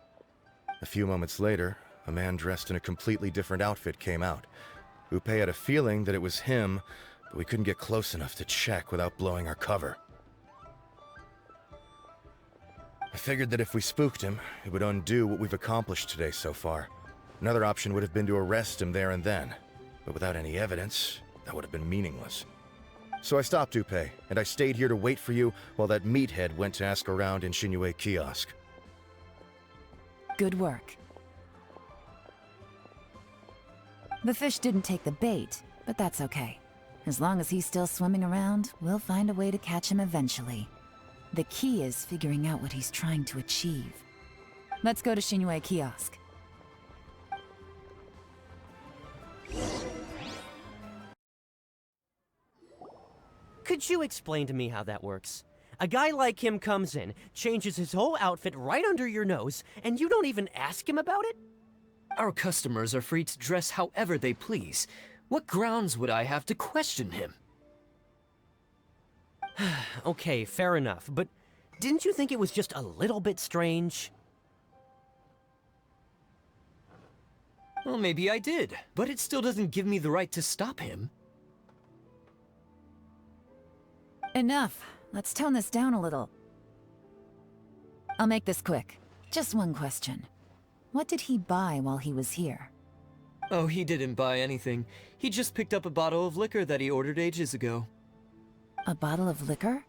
A few moments later, a man dressed in a completely different outfit came out. Upe had a feeling that it was him, but we couldn't get close enough to check without blowing our cover. I figured that if we spooked him, it would undo what we've accomplished today so far. Another option would have been to arrest him there and then, but without any evidence, that would have been meaningless. So I stopped Upe, and I stayed here to wait for you while that meathead went to ask around in Xingqiu kiosk. Good work. The fish didn't take the bait, but that's okay. As long as he's still swimming around, we'll find a way to catch him eventually. The key is figuring out what he's trying to achieve. Let's go to Xingqiu kiosk. Could you explain to me how that works? A guy like him comes in, changes his whole outfit right under your nose, and you don't even ask him about it? Our customers are free to dress however they please. What grounds would I have to question him? Okay, fair enough, but didn't you think it was just a little bit strange? Well, maybe I did, but it still doesn't give me the right to stop him. Enough. Let's tone this down a little. I'll make this quick. Just one question. What did he buy while he was here? Oh, he didn't buy anything. He just picked up a bottle of liquor that he ordered ages ago. A bottle of liquor?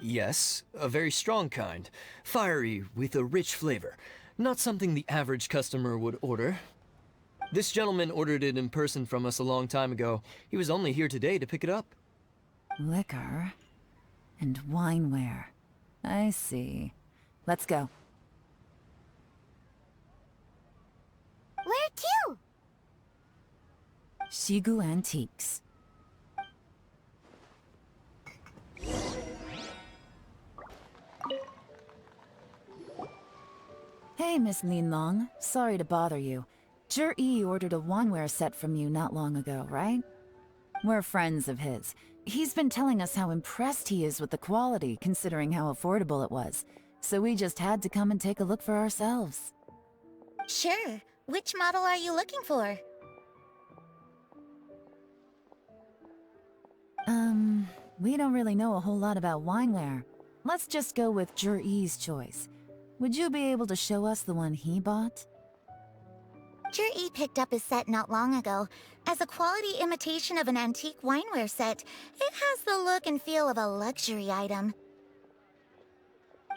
Yes, a very strong kind. Fiery, with a rich flavor. Not something the average customer would order. This gentleman ordered it in person from us a long time ago. He was only here today to pick it up. Liquor and wineware. I see. Let's go. Where to? Shigu Antiques. Hey, Miss Linlong. Sorry to bother you. Zhi ordered a wineware set from you not long ago, right? We're friends of his. He's been telling us how impressed he is with the quality, considering how affordable it was. So we just had to come and take a look for ourselves. Sure. Which model are you looking for? We don't really know a whole lot about wineware. Let's just go with Zhi's choice. Would you be able to show us the one he bought? Zhi picked up his set not long ago. As a quality imitation of an antique wineware set, it has the look and feel of a luxury item.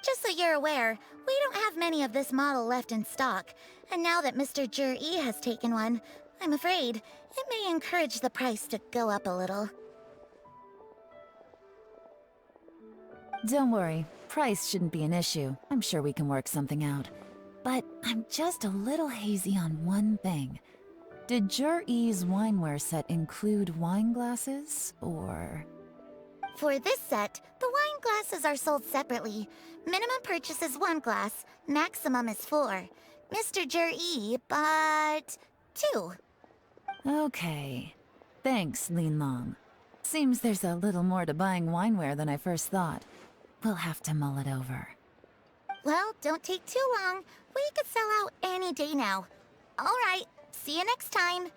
Just so you're aware, we don't have many of this model left in stock, and now that Mr. Zhi has taken one, I'm afraid it may encourage the price to go up a little. Don't worry, price shouldn't be an issue. I'm sure we can work something out. But I'm just a little hazy on one thing. Did Jur-E's wineware set include wine glasses, or...? For this set, the wine glasses are sold separately. Minimum purchase is 1 glass, maximum is 4. Mr. Jur-E bought 2. Okay. Thanks, Lin Long. Seems there's a little more to buying wineware than I first thought. We'll have to mull it over. Well, don't take too long. We could sell out any day now. All right, see you next time.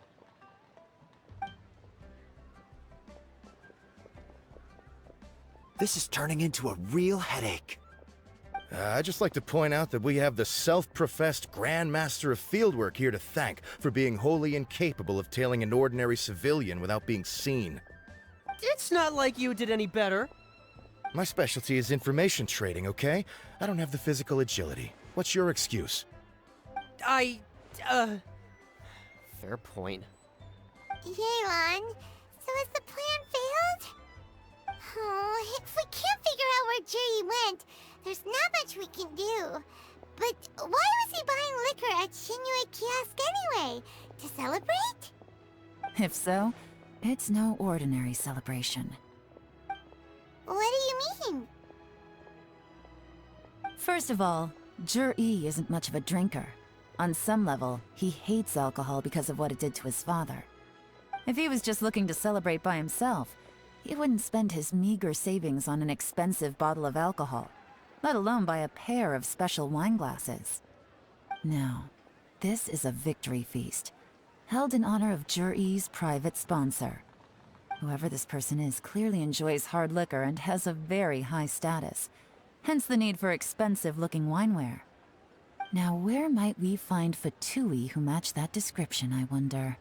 This is turning into a real headache. I'd just like to point out that we have the self-professed Grand Master of Fieldwork here to thank for being wholly incapable of tailing an ordinary civilian without being seen. It's not like you did any better. My specialty is information trading, okay? I don't have the physical agility. What's your excuse? Fair point. Yelan, so has the plan failed? Oh, if we can't figure out where Juri went, there's not much we can do. But why was he buying liquor at Xingqiu kiosk anyway? To celebrate? If so, it's no ordinary celebration. What do you mean? First of all, Jur-E isn't much of a drinker. On some level, he hates alcohol because of what it did to his father. If he was just looking to celebrate by himself, he wouldn't spend his meager savings on an expensive bottle of alcohol, let alone buy a pair of special wine glasses. No, this is a victory feast, held in honor of Jur-E's private sponsor. Whoever this person is clearly enjoys hard liquor and has a very high status, hence the need for expensive-looking wineware. Now, where might we find Fatui who match that description, I wonder?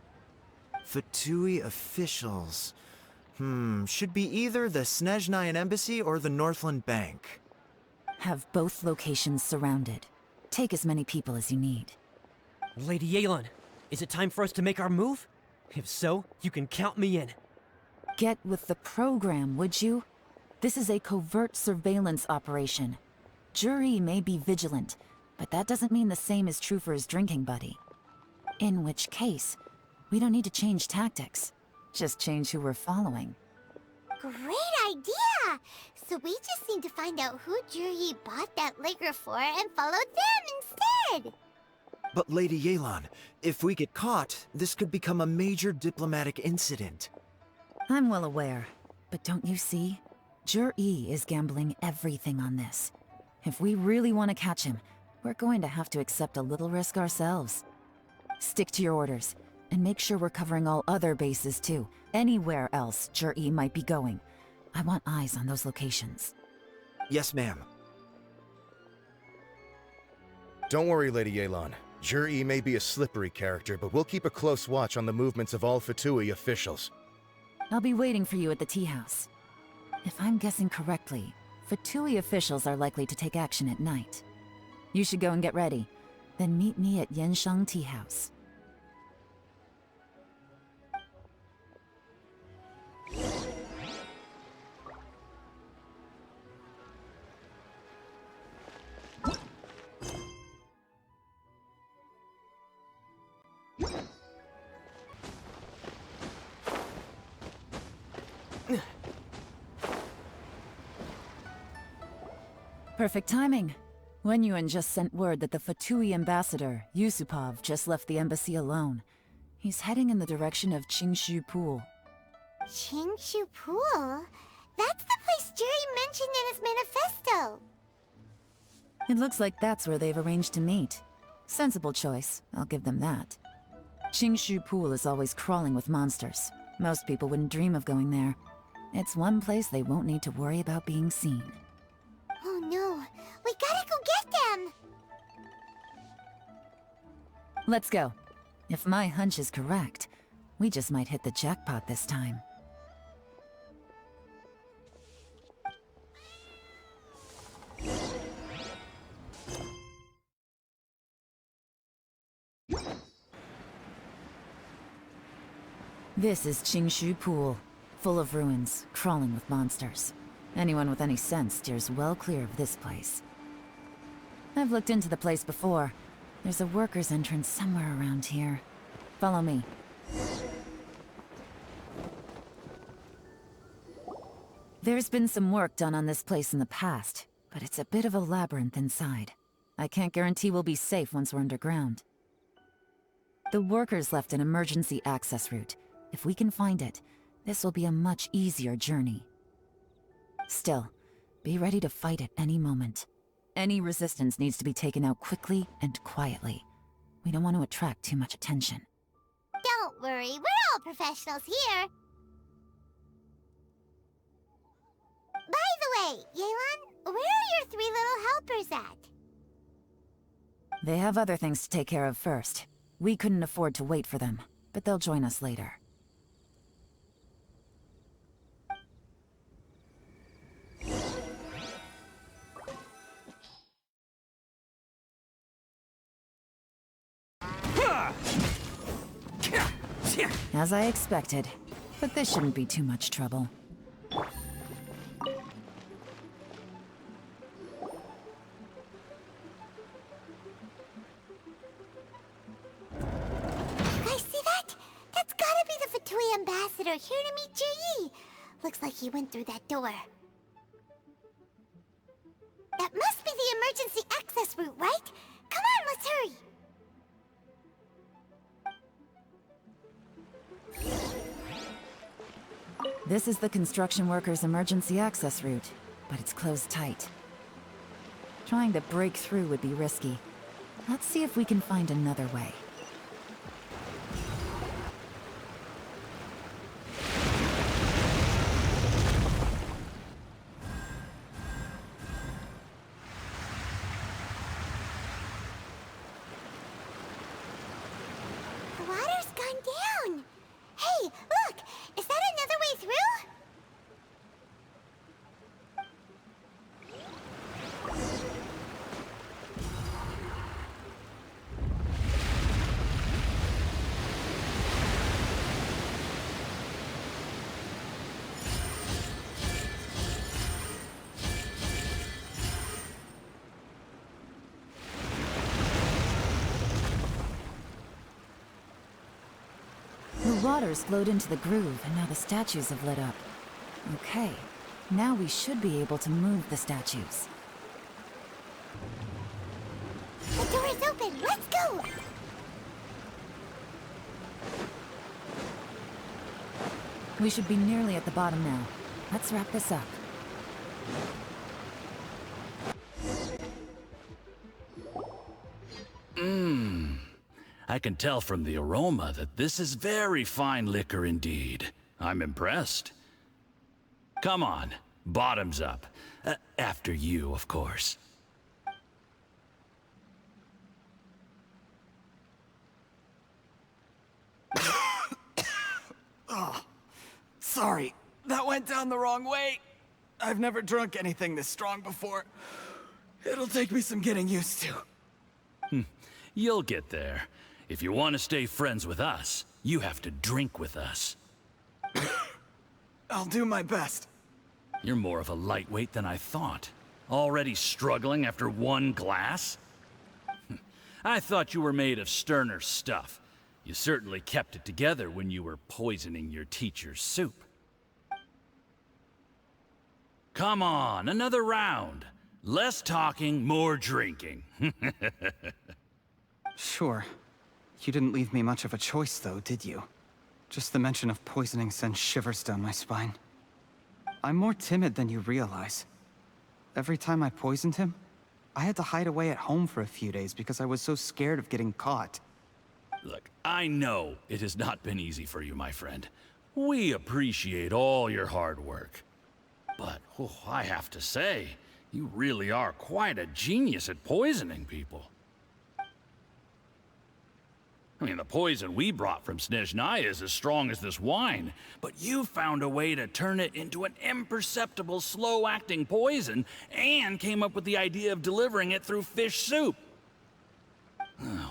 Fatui officials. Should be either the Snezhnayan Embassy or the Northland Bank. Have both locations surrounded. Take as many people as you need. Lady Yelan, is it time for us to make our move? If so, you can count me in. Get with the program, would you? This is a covert surveillance operation. Jur-E may be vigilant, but that doesn't mean the same is true for his drinking buddy. In which case, we don't need to change tactics. Just change who we're following. Great idea! So we just need to find out who Juri bought that liquor for and follow them instead! But Lady Yelan, if we get caught, this could become a major diplomatic incident. I'm well aware, but don't you see? Jur-E is gambling everything on this. If we really want to catch him, we're going to have to accept a little risk ourselves. Stick to your orders, and make sure we're covering all other bases too. Anywhere else Jur-E might be going. I want eyes on those locations. Yes, ma'am. Don't worry, Lady Yelan. Jur-E may be a slippery character, but we'll keep a close watch on the movements of all Fatui officials. I'll be waiting for you at the tea house. If I'm guessing correctly, Fatui officials are likely to take action at night. You should go and get ready. Then meet me at Yansheng Tea House. Perfect timing. Wenyuan just sent word that the Fatui ambassador, Yusupov, just left the embassy alone. He's heading in the direction of Xingqiu Pool. Xingqiu Pool? That's the place Juri mentioned in his manifesto! It looks like that's where they've arranged to meet. Sensible choice, I'll give them that. Xingqiu Pool is always crawling with monsters. Most people wouldn't dream of going there. It's one place they won't need to worry about being seen. Oh no, we gotta go get them! Let's go. If my hunch is correct, we just might hit the jackpot this time. This is Xingqiu Pool, full of ruins, crawling with monsters. Anyone with any sense steers well clear of this place. I've looked into the place before. There's a worker's entrance somewhere around here. Follow me. There's been some work done on this place in the past, but it's a bit of a labyrinth inside. I can't guarantee we'll be safe once we're underground. The workers left an emergency access route. If we can find it, this will be a much easier journey. Still, be ready to fight at any moment. Any resistance needs to be taken out quickly and quietly. We don't want to attract too much attention. Don't worry, we're all professionals here. By the way, Yelan, where are your 3 little helpers at? They have other things to take care of first. We couldn't afford to wait for them, but they'll join us later. As I expected, but this shouldn't be too much trouble. Ambassador here to meet Ji. Looks like he went through that door. That must be the emergency access route, right? Come on, let's hurry. This is the construction workers' emergency access route, but it's closed tight. Trying to break through would be risky. Let's see if we can find another way. The water's flowed into the groove, and now the statues have lit up. Okay, now we should be able to move the statues. The door is open, let's go! We should be nearly at the bottom now. Let's wrap this up. I can tell from the aroma that this is very fine liquor indeed. I'm impressed. Come on, bottoms up. After you, of course. Oh, sorry. That went down the wrong way. I've never drunk anything this strong before. It'll take me some getting used to. You'll get there. If you want to stay friends with us, you have to drink with us. I'll do my best. You're more of a lightweight than I thought. Already struggling after one glass? I thought you were made of sterner stuff. You certainly kept it together when you were poisoning your teacher's soup. Come on, another round. Less talking, more drinking. Sure. You didn't leave me much of a choice, though, did you? Just the mention of poisoning sends shivers down my spine. I'm more timid than you realize. Every time I poisoned him, I had to hide away at home for a few days because I was so scared of getting caught. Look, I know it has not been easy for you, my friend. We appreciate all your hard work. But, I have to say, you really are quite a genius at poisoning people. I mean, the poison we brought from Snezhnaya is as strong as this wine, but you found a way to turn it into an imperceptible, slow-acting poison, and came up with the idea of delivering it through fish soup.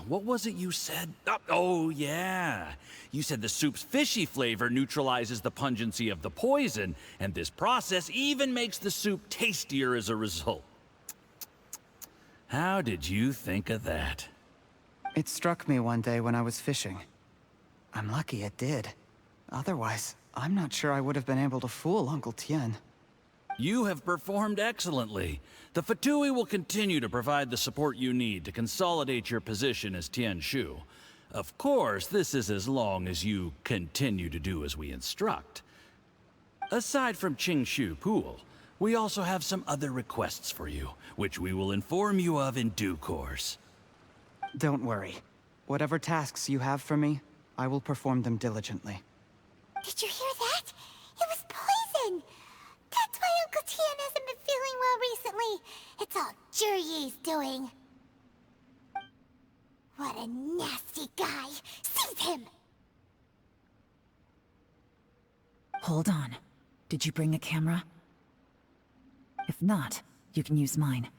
What was it you said? Oh, yeah. You said the soup's fishy flavor neutralizes the pungency of the poison, and this process even makes the soup tastier as a result. How did you think of that? It struck me one day when I was fishing. I'm lucky it did. Otherwise, I'm not sure I would have been able to fool Uncle Tien. You have performed excellently. The Fatui will continue to provide the support you need to consolidate your position as Tianshu. Of course, this is as long as you continue to do as we instruct. Aside from Xingqiu Pool, we also have some other requests for you, which we will inform you of in due course. Don't worry. Whatever tasks you have for me, I will perform them diligently. Did you hear that? It was poison! That's why Uncle Tien hasn't been feeling well recently. It's all Jurye's doing. What a nasty guy! Seize him! Hold on. Did you bring a camera? If not, you can use mine.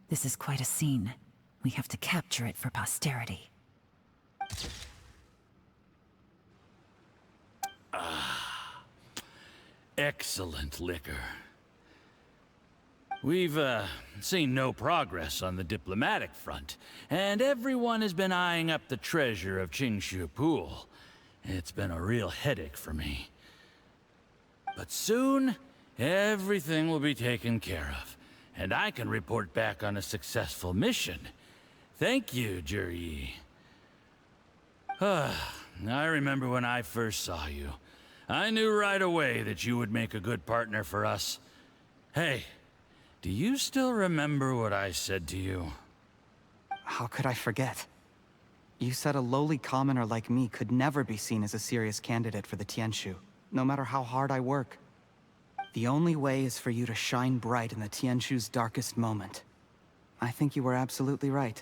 This is quite a scene. We have to capture it for posterity. Excellent liquor. We've, seen no progress on the diplomatic front, and everyone has been eyeing up the treasure of Xingqiu Pool. It's been a real headache for me. But soon, everything will be taken care of, and I can report back on a successful mission. Thank you, Juryi. I remember when I first saw you. I knew right away that you would make a good partner for us. Hey, do you still remember what I said to you? How could I forget? You said a lowly commoner like me could never be seen as a serious candidate for the Tianshu, no matter how hard I work. The only way is for you to shine bright in the Tianshu's darkest moment. I think you were absolutely right.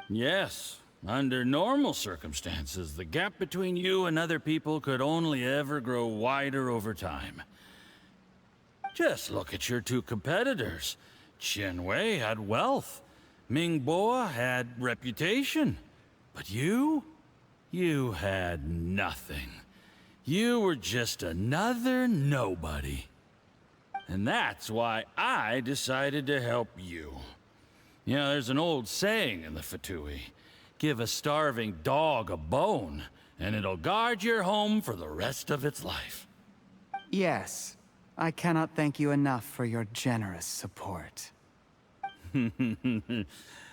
Yes. Under normal circumstances, the gap between you and other people could only ever grow wider over time. Just look at your two competitors. Qianwei had wealth. Mingbo had reputation. But you had nothing. You were just another nobody. And that's why I decided to help you. You know, there's an old saying in the Fatui. Give a starving dog a bone, and it'll guard your home for the rest of its life. Yes. I cannot thank you enough for your generous support. You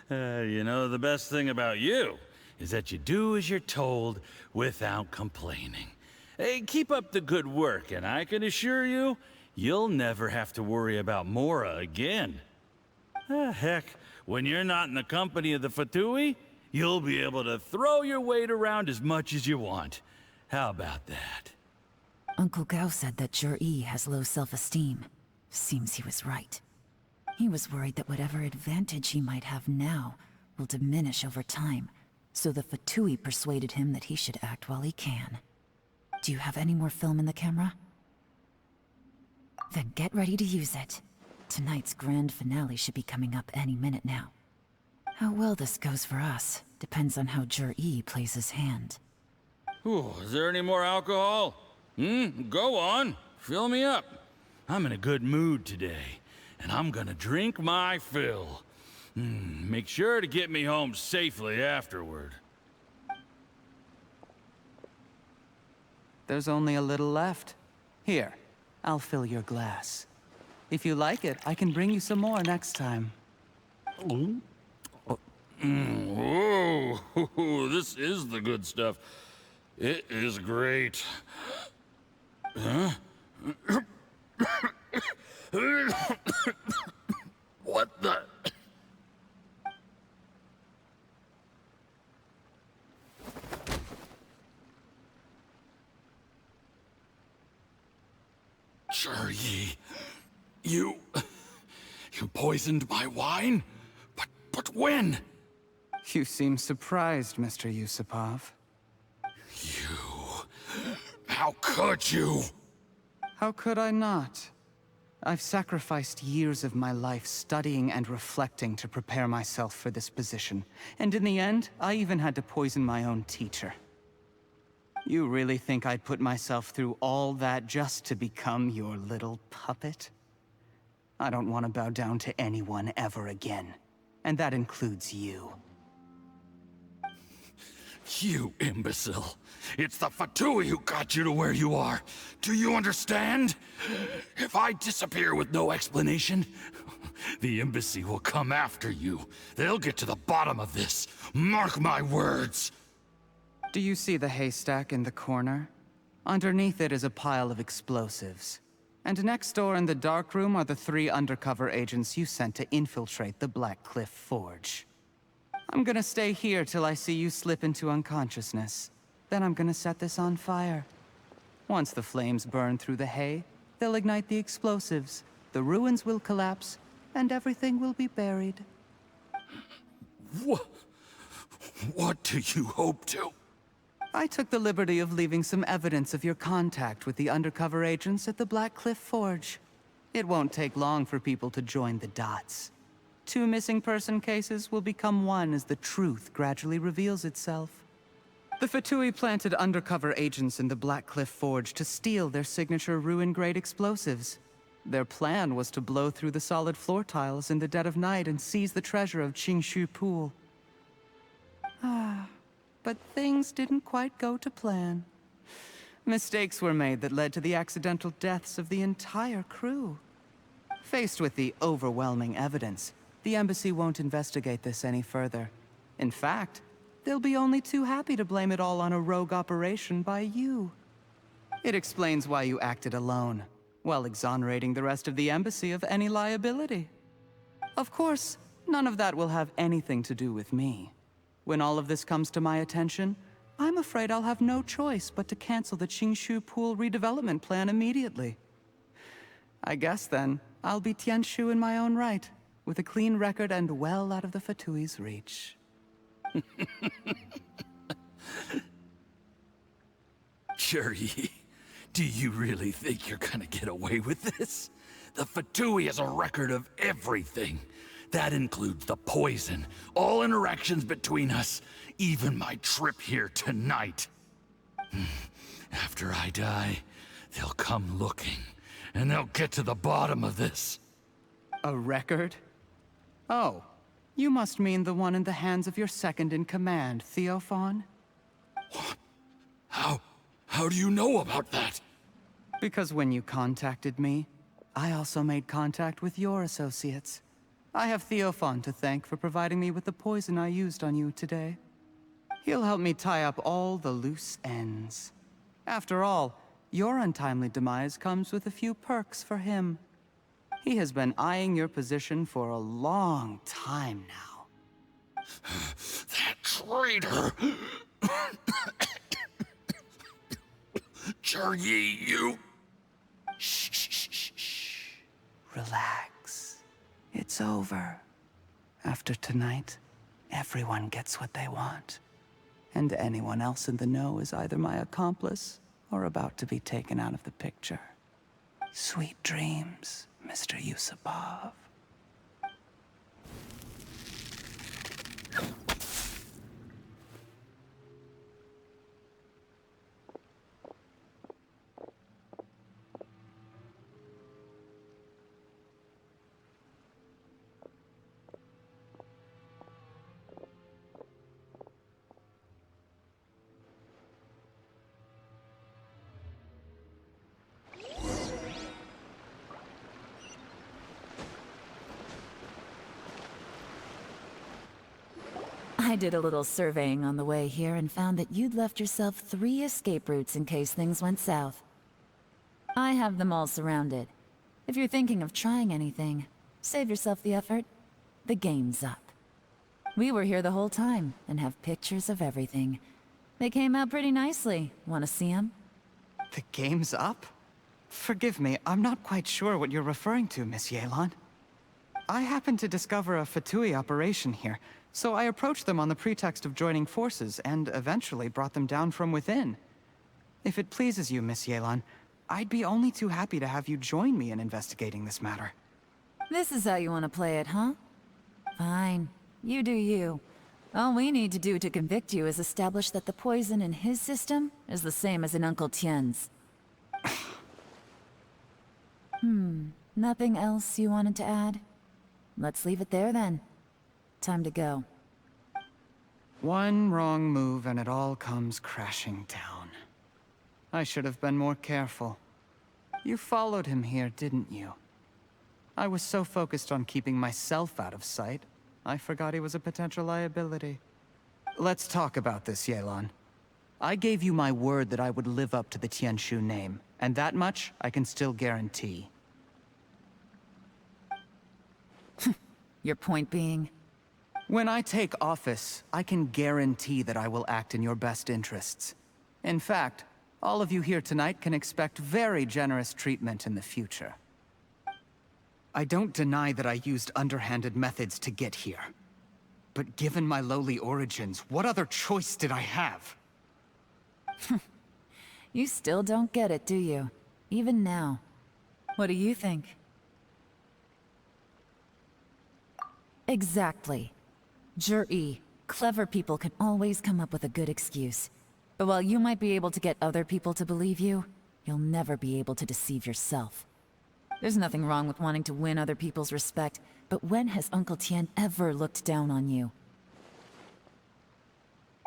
know, the best thing about you is that you do as you're told without complaining. Hey, keep up the good work, and I can assure you, you'll never have to worry about Mora again. Heck, when you're not in the company of the Fatui, you'll be able to throw your weight around as much as you want. How about that? Uncle Gao said that Juryi has low self-esteem. Seems he was right. He was worried that whatever advantage he might have now will diminish over time, so the Fatui persuaded him that he should act while he can. Do you have any more film in the camera? Then get ready to use it. Tonight's grand finale should be coming up any minute now. How well this goes for us depends on how Juryi plays his hand. Ooh, is there any more alcohol? Go on. Fill me up. I'm in a good mood today, and I'm gonna drink my fill. Make sure to get me home safely afterward. There's only a little left. Here, I'll fill your glass. If you like it, I can bring you some more next time. Whoa, this is the good stuff. It is great. Huh? What the? Juryi, you poisoned my wine? But when? You seem surprised, Mr. Yusupov. How could you? How could I not? I've sacrificed years of my life studying and reflecting to prepare myself for this position. And in the end, I even had to poison my own teacher. You really think I'd put myself through all that just to become your little puppet? I don't want to bow down to anyone ever again. And that includes you. You imbecile. It's the Fatui who got you to where you are. Do you understand? If I disappear with no explanation, the embassy will come after you. They'll get to the bottom of this. Mark my words. Do you see the haystack in the corner? Underneath it is a pile of explosives. And next door in the dark room are the 3 undercover agents you sent to infiltrate the Black Cliff Forge. I'm gonna stay here till I see you slip into unconsciousness. Then I'm gonna set this on fire. Once the flames burn through the hay, they'll ignite the explosives, the ruins will collapse, and everything will be buried. What do you hope to? I took the liberty of leaving some evidence of your contact with the undercover agents at the Black Cliff Forge. It won't take long for people to join the dots. 2 missing person cases will become 1 as the truth gradually reveals itself. The Fatui planted undercover agents in the Black Cliff Forge to steal their signature ruin-grade explosives. Their plan was to blow through the solid floor tiles in the dead of night and seize the treasure of Xingqiu Pool. But things didn't quite go to plan. Mistakes were made that led to the accidental deaths of the entire crew. Faced with the overwhelming evidence, the embassy won't investigate this any further. In fact, they'll be only too happy to blame it all on a rogue operation by you. It explains why you acted alone, while exonerating the rest of the embassy of any liability. Of course, none of that will have anything to do with me. When all of this comes to my attention, I'm afraid I'll have no choice but to cancel the Xingqiu Pool redevelopment plan immediately. I guess then, I'll be Tianshu in my own right, with a clean record and well out of the Fatui's reach. Cherry, do you really think you're gonna get away with this? The Fatui has a record of everything. That includes the poison, all interactions between us, even my trip here tonight. After I die, they'll come looking, and they'll get to the bottom of this. A record? Oh, you must mean the one in the hands of your second-in-command, Theophan? What? How do you know about that? Because when you contacted me, I also made contact with your associates. I have Theophan to thank for providing me with the poison I used on you today. He'll help me tie up all the loose ends. After all, your untimely demise comes with a few perks for him. He has been eyeing your position for a long time now. That traitor! Cherry, you... Shh. Relax. It's over. After tonight, everyone gets what they want. And anyone else in the know is either my accomplice or about to be taken out of the picture. Sweet dreams, Mr. Yusupov. I did a little surveying on the way here and found that you'd left yourself 3 escape routes in case things went south. I have them all surrounded. If you're thinking of trying anything, save yourself the effort. The game's up. We were here the whole time and have pictures of everything. They came out pretty nicely. Want to see them? The game's up? Forgive me, I'm not quite sure what you're referring to, Miss Yelan. I happened to discover a Fatui operation here, so I approached them on the pretext of joining forces and eventually brought them down from within. If it pleases you, Miss Yelan, I'd be only too happy to have you join me in investigating this matter. This is how you want to play it, huh? Fine. You do you. All we need to do to convict you is establish that the poison in his system is the same as in Uncle Tien's. Nothing else you wanted to add? Let's leave it there then. Time to go. One wrong move and it all comes crashing down. I should have been more careful. You followed him here, didn't you? I was so focused on keeping myself out of sight, I forgot he was a potential liability. Let's talk about this, Yelan. I gave you my word that I would live up to the Tianshu name, and that much I can still guarantee. Your point being? When I take office, I can guarantee that I will act in your best interests. In fact, all of you here tonight can expect very generous treatment in the future. I don't deny that I used underhanded methods to get here. But given my lowly origins, what other choice did I have? You still don't get it, do you? Even now. What do you think? Exactly. Jur-E, clever people can always come up with a good excuse. But while you might be able to get other people to believe you, you'll never be able to deceive yourself. There's nothing wrong with wanting to win other people's respect, but when has Uncle Tien ever looked down on you?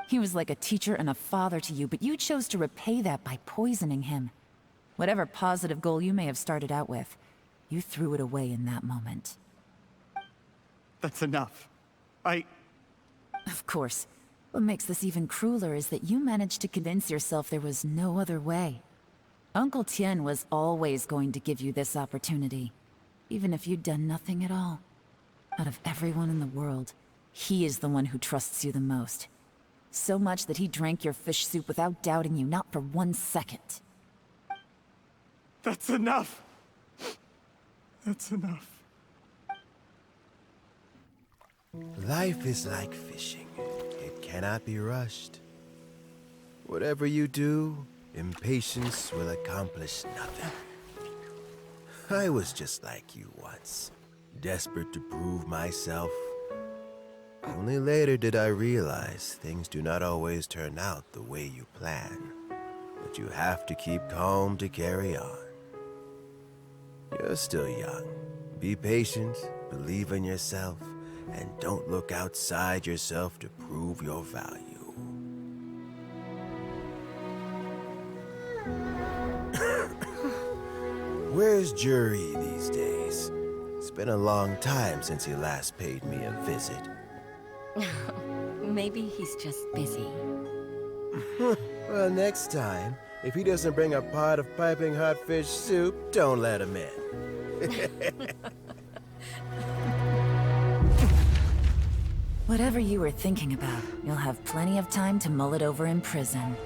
He was like a teacher and a father to you, but you chose to repay that by poisoning him. Whatever positive goal you may have started out with, you threw it away in that moment. That's enough. Of course. What makes this even crueler is that you managed to convince yourself there was no other way. Uncle Tien was always going to give you this opportunity, even if you'd done nothing at all. Out of everyone in the world, he is the one who trusts you the most. So much that he drank your fish soup without doubting you, not for 1 second. That's enough! That's enough. Life is like fishing. It cannot be rushed. Whatever you do, impatience will accomplish nothing. I was just like you once, desperate to prove myself. Only later did I realize things do not always turn out the way you plan. But you have to keep calm to carry on. You're still young. Be patient, believe in yourself, and don't look outside yourself to prove your value. Where's Jur-E these days? It's been a long time since he last paid me a visit. Maybe he's just busy. Well, next time, if he doesn't bring a pot of piping hot fish soup, don't let him in. Whatever you were thinking about, you'll have plenty of time to mull it over in prison.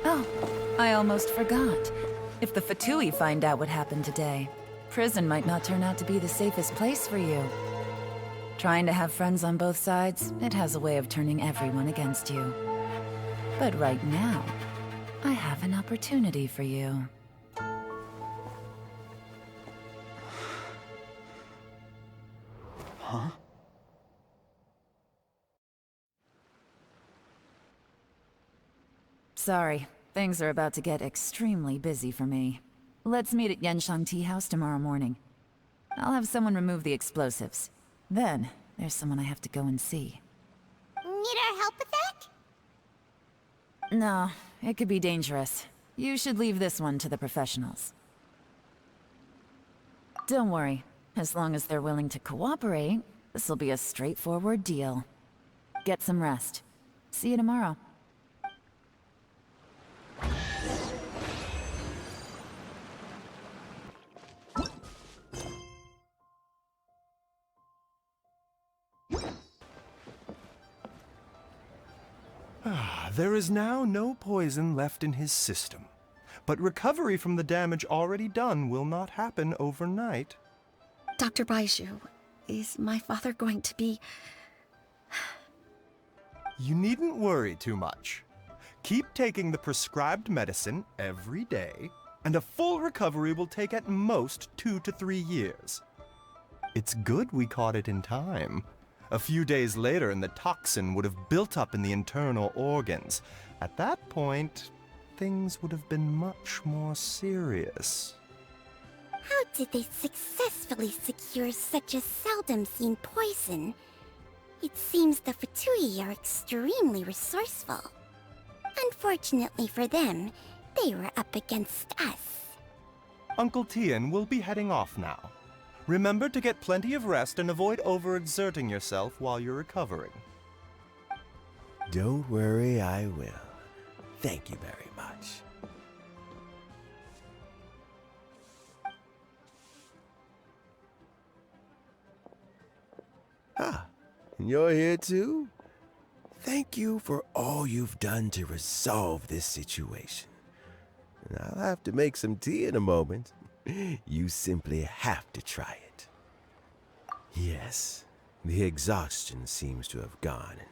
Oh, I almost forgot. If the Fatui find out what happened today, prison might not turn out to be the safest place for you. Trying to have friends on both sides, it has a way of turning everyone against you. But right now, I have an opportunity for you. Huh? Sorry, things are about to get extremely busy for me. Let's meet at Yanshang Tea House tomorrow morning. I'll have someone remove the explosives. Then, there's someone I have to go and see. Need our help with that? No, it could be dangerous. You should leave this one to the professionals. Don't worry. As long as they're willing to cooperate, this'll be a straightforward deal. Get some rest. See you tomorrow. There is now no poison left in his system, but recovery from the damage already done will not happen overnight. Dr. Baizhu, is my father going to be... You needn't worry too much. Keep taking the prescribed medicine every day, and a full recovery will take at most 2 to 3 years. It's good we caught it in time. A few days later, and the toxin would have built up in the internal organs. At that point, things would have been much more serious. How did they successfully secure such a seldom-seen poison? It seems the Fatui are extremely resourceful. Unfortunately for them, they were up against us. Uncle Tian will be heading off now. Remember to get plenty of rest and avoid overexerting yourself while you're recovering. Don't worry, I will. Thank you very much. Ah, you're here too? Thank you for all you've done to resolve this situation. I'll have to make some tea in a moment. You simply have to try it. Yes, the exhaustion seems to have gone, and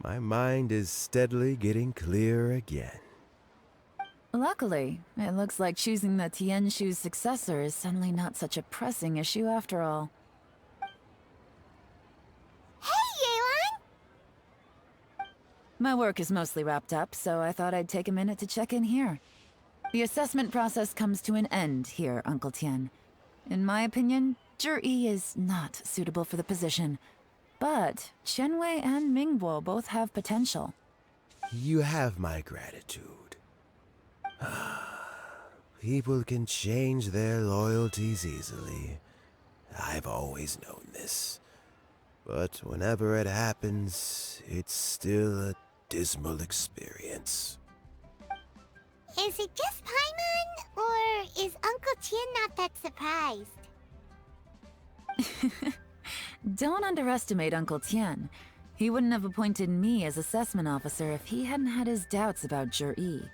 my mind is steadily getting clearer again. Luckily, it looks like choosing the Tianshu's successor is suddenly not such a pressing issue after all. My work is mostly wrapped up, so I thought I'd take a minute to check in here. The assessment process comes to an end here, Uncle Tian. In my opinion, Zhi is not suitable for the position. But Qianwei and Mingbo both have potential. You have my gratitude. People can change their loyalties easily. I've always known this. But whenever it happens, it's still a dismal experience. Is it just Paimon, or is Uncle Tian not that surprised? Don't underestimate Uncle Tian. He wouldn't have appointed me as assessment officer if he hadn't had his doubts about Zhi.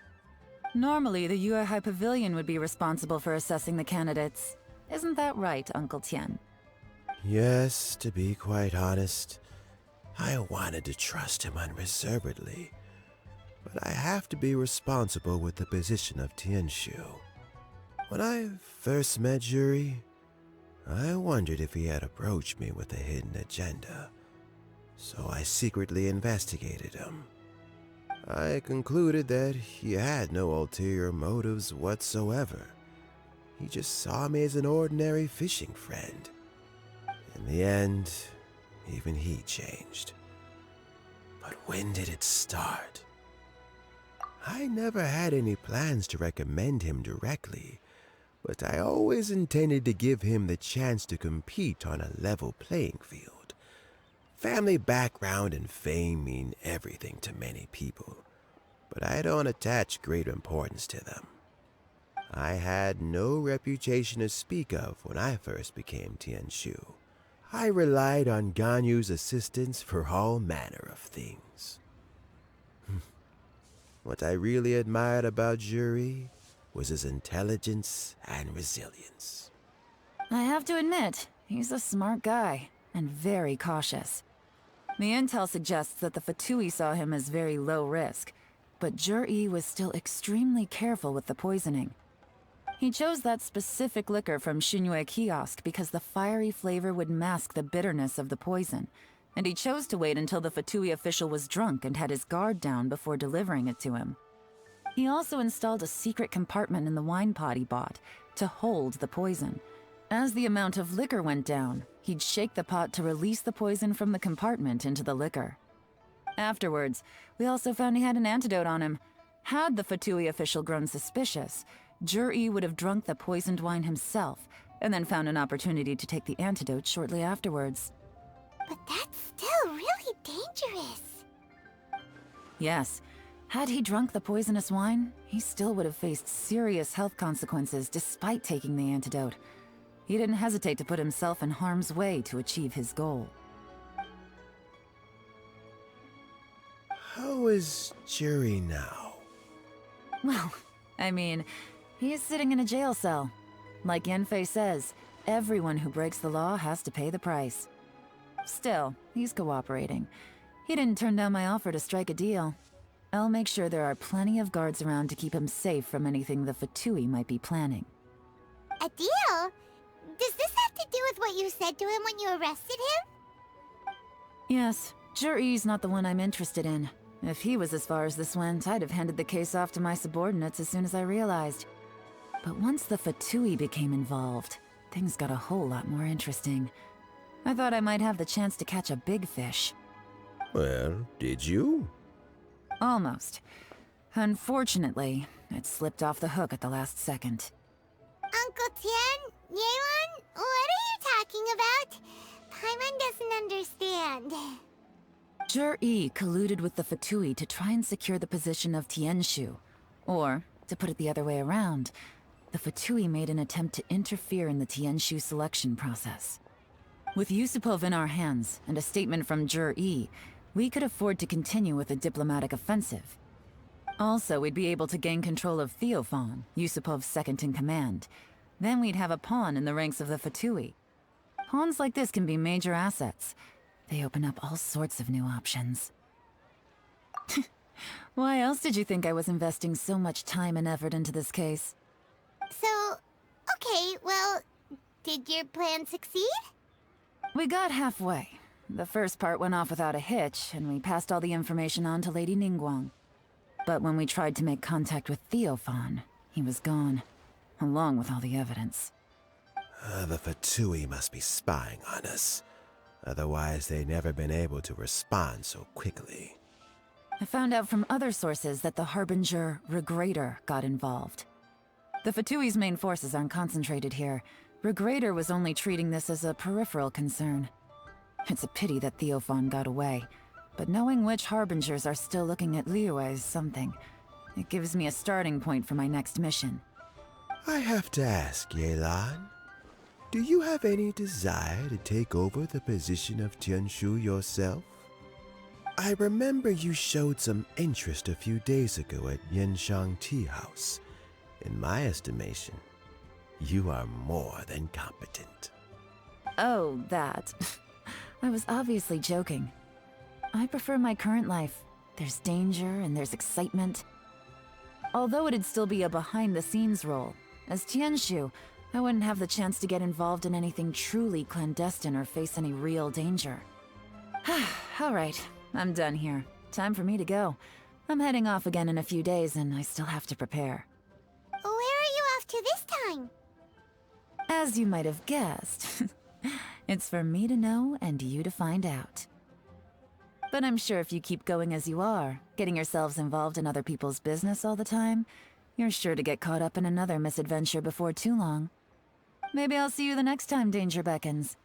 Normally, the Yuehai Pavilion would be responsible for assessing the candidates. Isn't that right, Uncle Tian? Yes, to be quite honest, I wanted to trust him unreservedly. But I have to be responsible with the position of Tianshu. When I first met Zhi, I wondered if he had approached me with a hidden agenda. So I secretly investigated him. I concluded that he had no ulterior motives whatsoever. He just saw me as an ordinary fishing friend. In the end, even he changed. But when did it start? I never had any plans to recommend him directly, but I always intended to give him the chance to compete on a level playing field. Family background and fame mean everything to many people, but I don't attach great importance to them. I had no reputation to speak of when I first became Tianshu. I relied on Ganyu's assistance for all manner of things. What I really admired about Zhi was his intelligence and resilience. I have to admit, he's a smart guy, and very cautious. The intel suggests that the Fatui saw him as very low risk, but Zhi was still extremely careful with the poisoning. He chose that specific liquor from Xingqiu kiosk because the fiery flavor would mask the bitterness of the poison, and he chose to wait until the Fatui official was drunk and had his guard down before delivering it to him. He also installed a secret compartment in the wine pot he bought to hold the poison. As the amount of liquor went down, he'd shake the pot to release the poison from the compartment into the liquor. Afterwards, we also found he had an antidote on him. Had the Fatui official grown suspicious, Zhi would have drunk the poisoned wine himself, and then found an opportunity to take the antidote shortly afterwards. But that's still really dangerous. Yes. Had he drunk the poisonous wine, he still would have faced serious health consequences despite taking the antidote. He didn't hesitate to put himself in harm's way to achieve his goal. How is Zhi now? Well, I mean, he is sitting in a jail cell. Like Yanfei says, everyone who breaks the law has to pay the price. Still, he's cooperating. He didn't turn down my offer to strike a deal. I'll make sure there are plenty of guards around to keep him safe from anything the Fatui might be planning. A deal? Does this have to do with what you said to him when you arrested him? Yes, Juri's not the one I'm interested in. If he was as far as this went, I'd have handed the case off to my subordinates as soon as I realized. But once the Fatui became involved, things got a whole lot more interesting. I thought I might have the chance to catch a big fish. Well, did you? Almost. Unfortunately, it slipped off the hook at the last second. Uncle Tian? Yelan? What are you talking about? Paimon doesn't understand. Jur-E colluded with the Fatui to try and secure the position of Tianqiu. Or, to put it the other way around, the Fatui made an attempt to interfere in the Tianqiu selection process. With Yusupov in our hands, and a statement from Jur-E, we could afford to continue with a diplomatic offensive. Also, we'd be able to gain control of Theophan, Yusupov's second-in-command. Then we'd have a pawn in the ranks of the Fatui. Pawns like this can be major assets. They open up all sorts of new options. Why else did you think I was investing so much time and effort into this case? So, okay, well, did your plan succeed? We got halfway. The first part went off without a hitch, and we passed all the information on to Lady Ningguang. But when we tried to make contact with Theophan, he was gone, along with all the evidence. The Fatui must be spying on us. Otherwise, they'd never been able to respond so quickly. I found out from other sources that the Harbinger Regrator got involved. The Fatui's main forces aren't concentrated here. Regrator was only treating this as a peripheral concern. It's a pity that Theophan got away, but knowing which Harbingers are still looking at Liyue is something. It gives me a starting point for my next mission. I have to ask, Yelan, do you have any desire to take over the position of Tianqiu yourself? I remember you showed some interest a few days ago at Yanshang Tea House. In my estimation, you are more than competent. Oh, that. I was obviously joking. I prefer my current life. There's danger and there's excitement. Although it'd still be a behind-the-scenes role, as Tianqiu, I wouldn't have the chance to get involved in anything truly clandestine or face any real danger. All right, I'm done here. Time for me to go. I'm heading off again in a few days and I still have to prepare. Where are you off to this time? As you might have guessed, it's for me to know and you to find out. But I'm sure if you keep going as you are, getting yourselves involved in other people's business all the time, you're sure to get caught up in another misadventure before too long. Maybe I'll see you the next time danger beckons.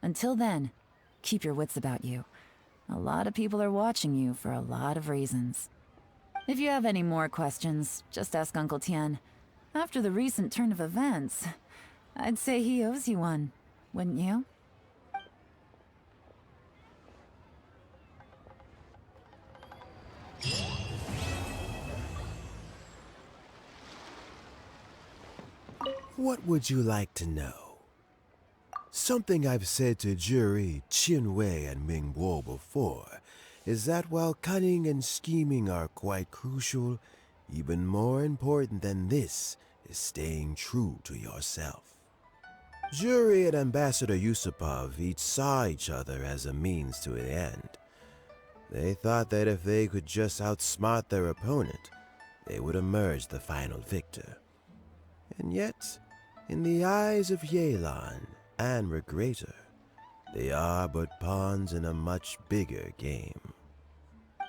Until then, keep your wits about you. A lot of people are watching you for a lot of reasons. If you have any more questions, just ask Uncle Tian. After the recent turn of events, I'd say he owes you one, wouldn't you? What would you like to know? Something I've said to Juri, Qinwei, and Mingbo before is that while cunning and scheming are quite crucial, even more important than this is staying true to yourself. Juri and Ambassador Yusupov each saw each other as a means to an end. They thought that if they could just outsmart their opponent, they would emerge the final victor. And yet, in the eyes of Yelan and Regrator, they are but pawns in a much bigger game.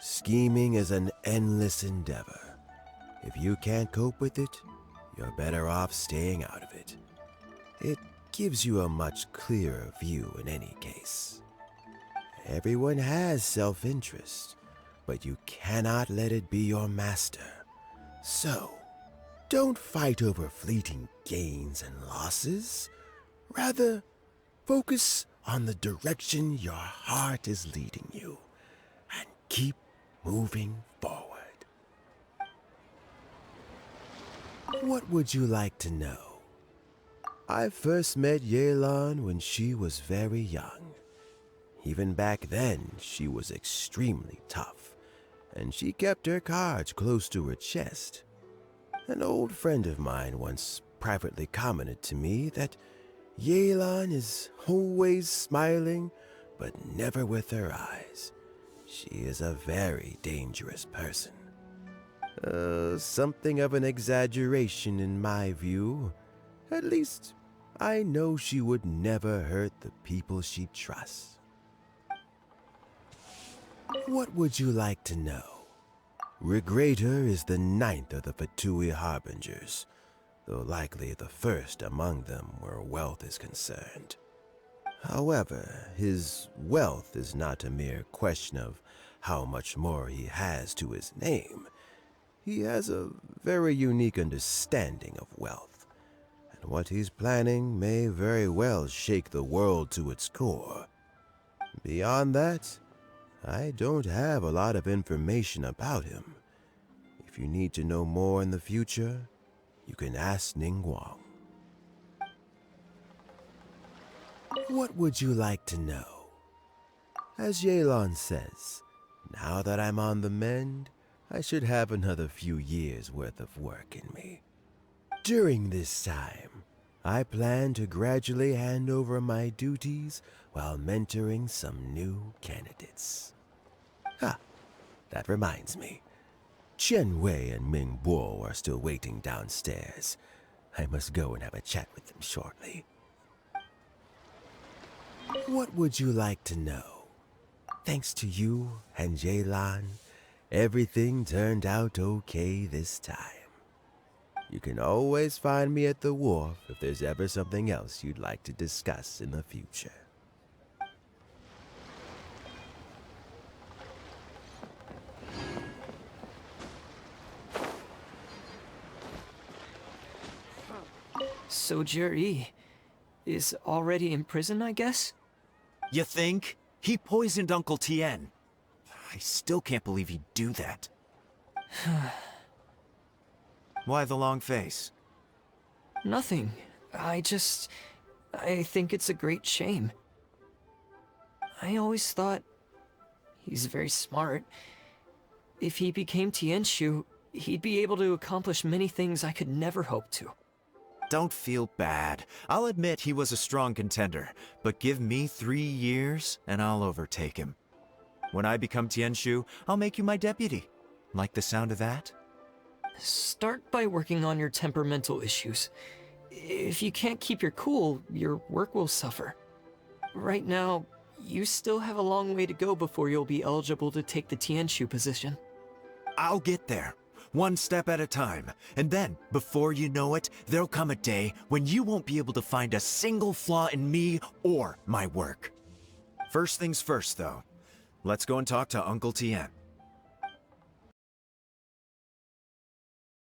Scheming is an endless endeavor. If you can't cope with it, you're better off staying out of it. It gives you a much clearer view in any case. Everyone has self-interest, but you cannot let it be your master. So, don't fight over fleeting gains and losses. Rather, focus on the direction your heart is leading you, and keep moving forward. What would you like to know? I first met Yelan when she was very young. Even back then, she was extremely tough, and she kept her cards close to her chest. An old friend of mine once privately commented to me that Yelan is always smiling, but never with her eyes. She is a very dangerous person. Something of an exaggeration in my view. At least, I know she would never hurt the people she trusts. What would you like to know? Regrator is the 9th of the Fatui Harbingers, though likely the first among them where wealth is concerned. However, his wealth is not a mere question of how much more he has to his name. He has a very unique understanding of wealth, and what he's planning may very well shake the world to its core. Beyond that, I don't have a lot of information about him. If you need to know more in the future, you can ask Ningguang. What would you like to know? As Yelan says, now that I'm on the mend, I should have another few years' worth of work in me. During this time, I plan to gradually hand over my duties while mentoring some new candidates. That reminds me. Chen Wei and Ming Bo are still waiting downstairs. I must go and have a chat with them shortly. What would you like to know? Thanks to you and Yelan, everything turned out okay this time. You can always find me at the wharf if there's ever something else you'd like to discuss in the future. So Jerry is already in prison, I guess? You think? He poisoned Uncle Tien. I still can't believe he'd do that. Why the long face? Nothing. I think it's a great shame. I always thought he's very smart. If he became Tianshu, he'd be able to accomplish many things I could never hope to. Don't feel bad. I'll admit he was a strong contender, but give me 3 years and I'll overtake him. When I become Tianshu, I'll make you my deputy. Like the sound of that? Start by working on your temperamental issues. If you can't keep your cool, your work will suffer. Right now, you still have a long way to go before you'll be eligible to take the Tianshu position. I'll get there. One step at a time. And then, before you know it, there'll come a day when you won't be able to find a single flaw in me or my work. First things first, though. Let's go and talk to Uncle Tien.